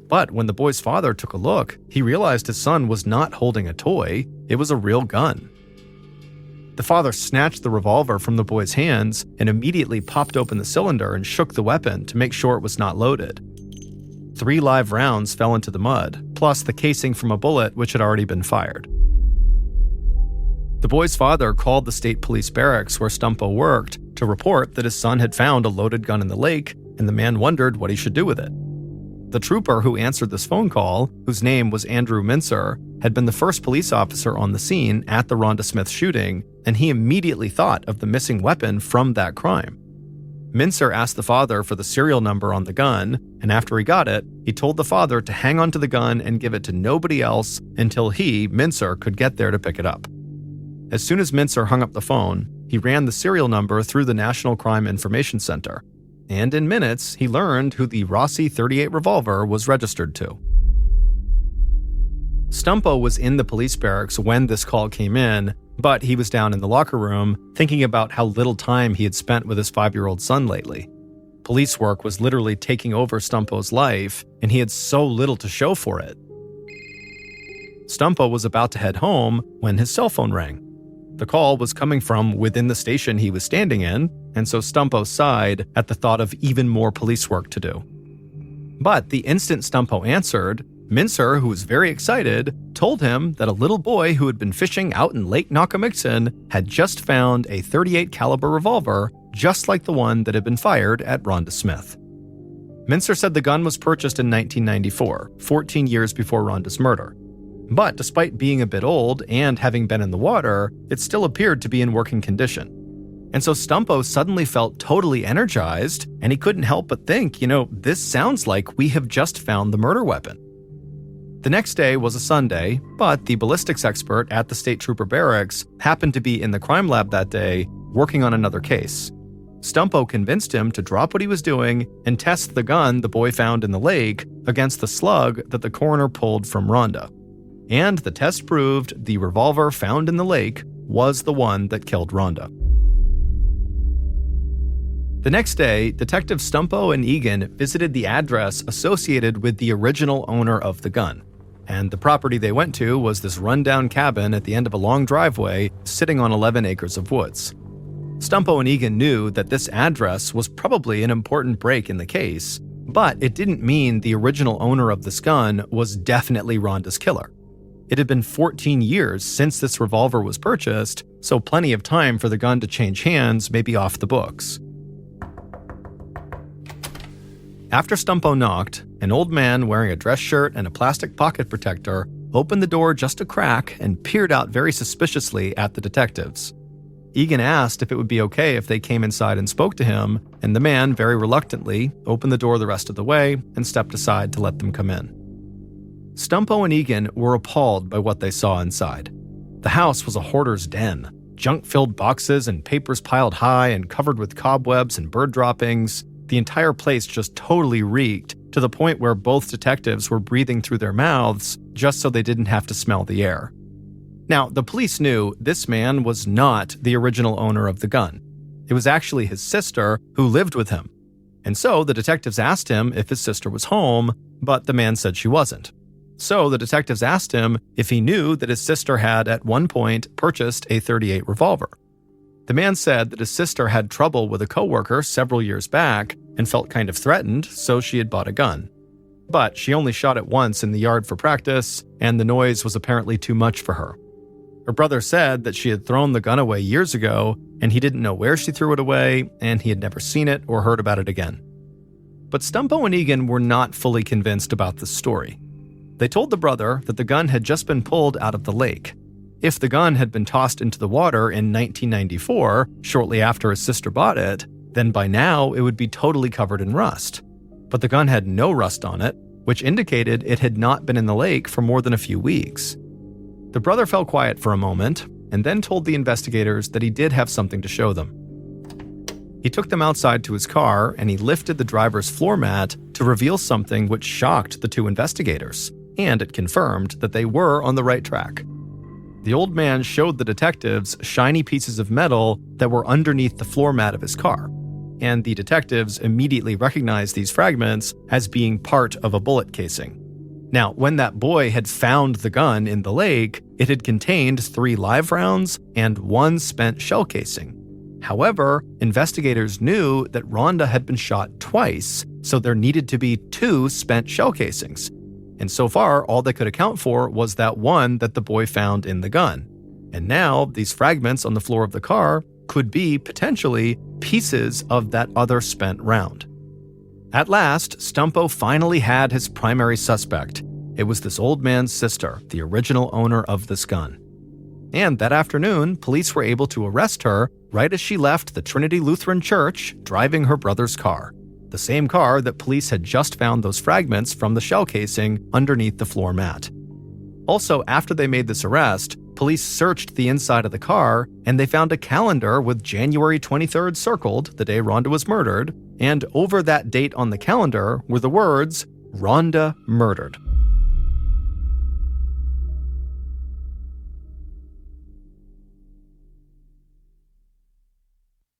But when the boy's father took a look, he realized his son was not holding a toy, it was a real gun. The father snatched the revolver from the boy's hands and immediately popped open the cylinder and shook the weapon to make sure it was not loaded. 3 live rounds fell into the mud, plus the casing from a bullet which had already been fired. The boy's father called the state police barracks where Stumpo worked to report that his son had found a loaded gun in the lake, and the man wondered what he should do with it. The trooper who answered this phone call, whose name was Andrew Mincer, had been the first police officer on the scene at the Rhonda Smith shooting, and he immediately thought of the missing weapon from that crime. Mincer asked the father for the serial number on the gun, and after he got it, he told the father to hang onto the gun and give it to nobody else until he, Mincer, could get there to pick it up. As soon as Mincer hung up the phone, he ran the serial number through the National Crime Information Center, and in minutes, he learned who the Rossi .38 revolver was registered to. Stumpo was in the police barracks when this call came in, but he was down in the locker room thinking about how little time he had spent with his 5-year-old son lately. Police work was literally taking over Stumpo's life, and he had so little to show for it. Stumpo was about to head home when his cell phone rang. The call was coming from within the station he was standing in, and so Stumpo sighed at the thought of even more police work to do. But the instant Stumpo answered, Mincer, who was very excited, told him that a little boy who had been fishing out in Lake Nakamixon had just found a .38 caliber revolver just like the one that had been fired at Rhonda Smith. Mincer said the gun was purchased in 1994, 14 years before Rhonda's murder. But despite being a bit old and having been in the water, it still appeared to be in working condition. And so Stumpo suddenly felt totally energized, and he couldn't help but think, this sounds like we have just found the murder weapon. The next day was a Sunday, but the ballistics expert at the state trooper barracks happened to be in the crime lab that day working on another case. Stumpo convinced him to drop what he was doing and test the gun the boy found in the lake against the slug that the coroner pulled from Rhonda. And the test proved the revolver found in the lake was the one that killed Rhonda. The next day, Detective Stumpo and Egan visited the address associated with the original owner of the gun. And the property they went to was this rundown cabin at the end of a long driveway sitting on 11 acres of woods. Stumpo and Egan knew that this address was probably an important break in the case, but it didn't mean the original owner of this gun was definitely Rhonda's killer. It had been 14 years since this revolver was purchased, so plenty of time for the gun to change hands may be off the books. After Stumpo knocked, an old man wearing a dress shirt and a plastic pocket protector opened the door just a crack and peered out very suspiciously at the detectives. Egan asked if it would be okay if they came inside and spoke to him, and the man very reluctantly opened the door the rest of the way and stepped aside to let them come in. Stumpo and Egan were appalled by what they saw inside. The house was a hoarder's den. Junk-filled boxes and papers piled high and covered with cobwebs and bird droppings. The entire place just totally reeked, to the point where both detectives were breathing through their mouths just so they didn't have to smell the air. Now, the police knew this man was not the original owner of the gun. It was actually his sister who lived with him. And so the detectives asked him if his sister was home, but the man said she wasn't. So the detectives asked him if he knew that his sister had at one point purchased a .38 revolver. The man said that his sister had trouble with a coworker several years back and felt kind of threatened, so she had bought a gun. But she only shot it once in the yard for practice, and the noise was apparently too much for her. Her brother said that she had thrown the gun away years ago, and he didn't know where she threw it away, and he had never seen it or heard about it again. But Stumpo and Egan were not fully convinced about this story. They told the brother that the gun had just been pulled out of the lake. If the gun had been tossed into the water in 1994, shortly after his sister bought it, then by now it would be totally covered in rust. But the gun had no rust on it, which indicated it had not been in the lake for more than a few weeks. The brother fell quiet for a moment, and then told the investigators that he did have something to show them. He took them outside to his car, and he lifted the driver's floor mat to reveal something which shocked the two investigators, and it confirmed that they were on the right track. The old man showed the detectives shiny pieces of metal that were underneath the floor mat of his car, and the detectives immediately recognized these fragments as being part of a bullet casing. Now, when that boy had found the gun in the lake, it had contained 3 live rounds and 1 spent shell casing. However, investigators knew that Rhonda had been shot twice, so there needed to be 2 spent shell casings. And so far, all they could account for was that one that the boy found in the gun. And now, these fragments on the floor of the car could be, potentially, pieces of that other spent round. At last, Stumpo finally had his primary suspect. It was this old man's sister, the original owner of this gun. And that afternoon, police were able to arrest her right as she left the Trinity Lutheran Church, driving her brother's car. The same car that police had just found those fragments from the shell casing underneath the floor mat. Also, after they made this arrest, police searched the inside of the car, and they found a calendar with January 23rd circled, the day Rhonda was murdered, and over that date on the calendar were the words, Rhonda murdered.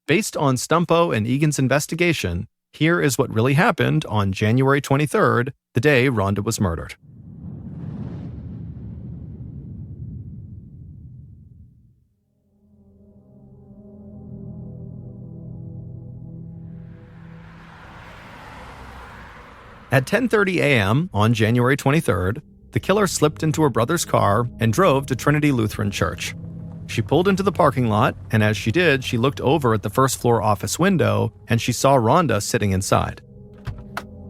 Based on Stumpo and Egan's investigation, here is what really happened on January 23rd, the day Rhonda was murdered. At 10:30 a.m. on January 23rd, the killer slipped into her brother's car and drove to Trinity Lutheran Church. She pulled into the parking lot, and as she did, she looked over at the first-floor office window, and she saw Rhonda sitting inside.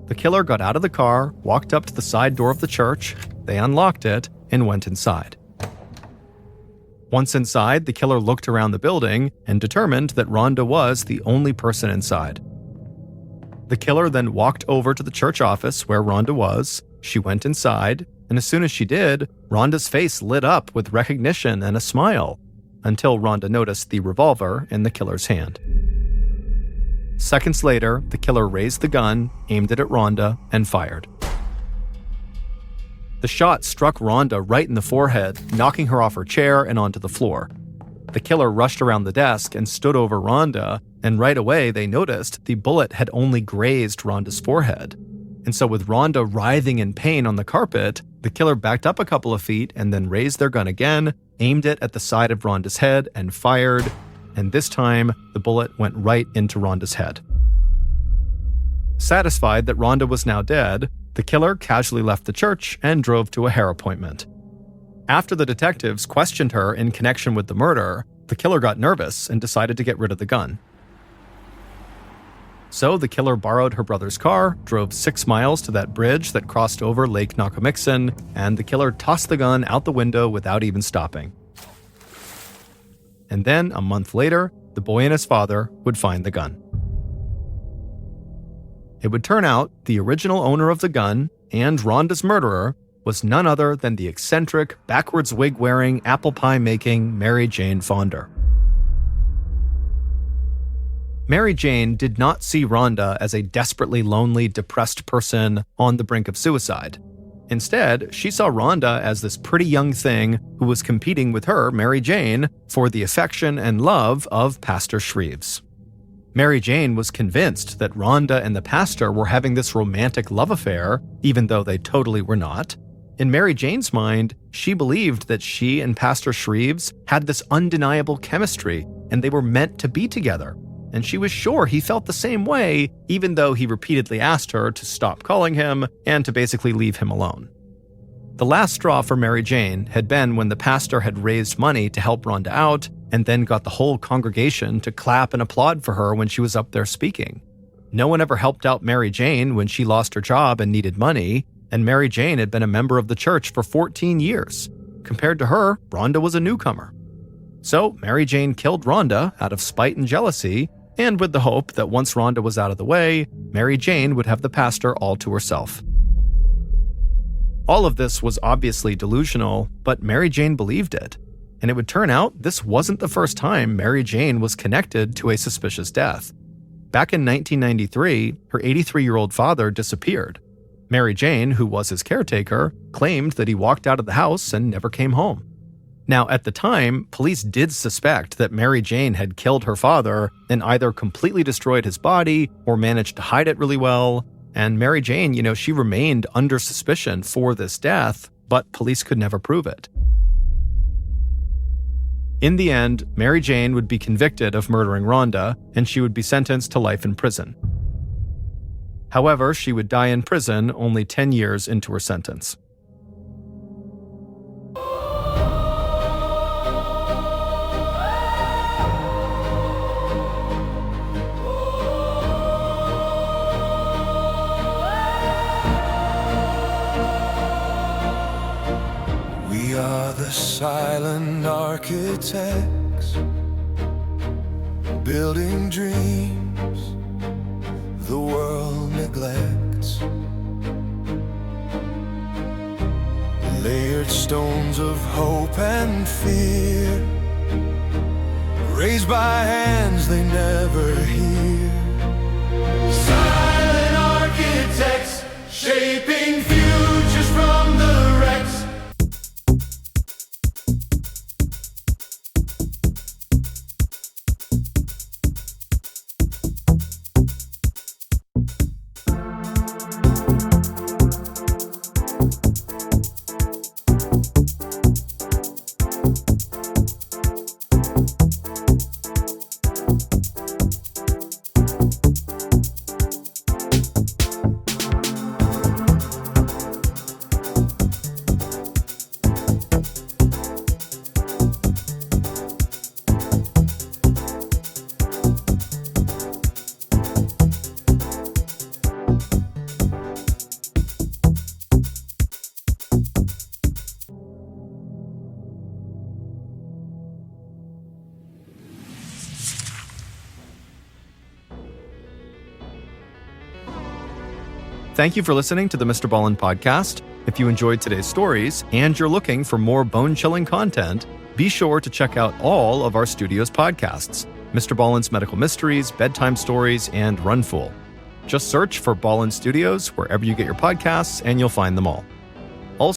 The killer got out of the car, walked up to the side door of the church, they unlocked it, and went inside. Once inside, the killer looked around the building and determined that Rhonda was the only person inside. The killer then walked over to the church office where Rhonda was. She went inside, and as soon as she did, Rhonda's face lit up with recognition and a smile, until Rhonda noticed the revolver in the killer's hand. Seconds later, the killer raised the gun, aimed it at Rhonda, and fired. The shot struck Rhonda right in the forehead, knocking her off her chair and onto the floor. The killer rushed around the desk and stood over Rhonda, and right away they noticed the bullet had only grazed Rhonda's forehead. And so with Rhonda writhing in pain on the carpet, the killer backed up a couple of feet and then raised their gun again, aimed it at the side of Rhonda's head, and fired. And this time, the bullet went right into Rhonda's head. Satisfied that Rhonda was now dead, the killer casually left the church and drove to a hair appointment. After the detectives questioned her in connection with the murder, the killer got nervous and decided to get rid of the gun. So the killer borrowed her brother's car, drove 6 miles to that bridge that crossed over Lake Nakamixon, and the killer tossed the gun out the window without even stopping. And then, a month later, the boy and his father would find the gun. It would turn out the original owner of the gun and Rhonda's murderer was none other than the eccentric, backwards wig-wearing, apple pie-making Mary Jane Fonder. Mary Jane did not see Rhonda as a desperately lonely, depressed person on the brink of suicide. Instead, she saw Rhonda as this pretty young thing who was competing with her, Mary Jane, for the affection and love of Pastor Shreves. Mary Jane was convinced that Rhonda and the pastor were having this romantic love affair, even though they totally were not. In Mary Jane's mind, she believed that she and Pastor Shreves had this undeniable chemistry, and they were meant to be together. And she was sure he felt the same way, even though he repeatedly asked her to stop calling him and to basically leave him alone. The last straw for Mary Jane had been when the pastor had raised money to help Rhonda out, and then got the whole congregation to clap and applaud for her when she was up there speaking. No one ever helped out Mary Jane when she lost her job and needed money, and Mary Jane had been a member of the church for 14 years. Compared to her, Rhonda was a newcomer. So Mary Jane killed Rhonda out of spite and jealousy, and with the hope that once Rhonda was out of the way, Mary Jane would have the pastor all to herself. All of this was obviously delusional, but Mary Jane believed it. And it would turn out this wasn't the first time Mary Jane was connected to a suspicious death. Back in 1993, her 83-year-old father disappeared. Mary Jane, who was his caretaker, claimed that he walked out of the house and never came home. Now, at the time, police did suspect that Mary Jane had killed her father and either completely destroyed his body or managed to hide it really well. And Mary Jane, she remained under suspicion for this death, but police could never prove it. In the end, Mary Jane would be convicted of murdering Rhonda, and she would be sentenced to life in prison. However, she would die in prison only 10 years into her sentence. We are the silent architects, building dreams the world neglects. Layered stones of hope and fear, raised by hands they never hear. Silent architects, shaping futures from the wrecks. Thank you for listening to the MrBallen's podcast. If you enjoyed today's stories and you're looking for more bone-chilling content, be sure to check out all of our studio's podcasts, MrBallen's Medical Mysteries, Bedtime Stories, and Run Fool. Just search for Ballin Studios wherever you get your podcasts and you'll find them all.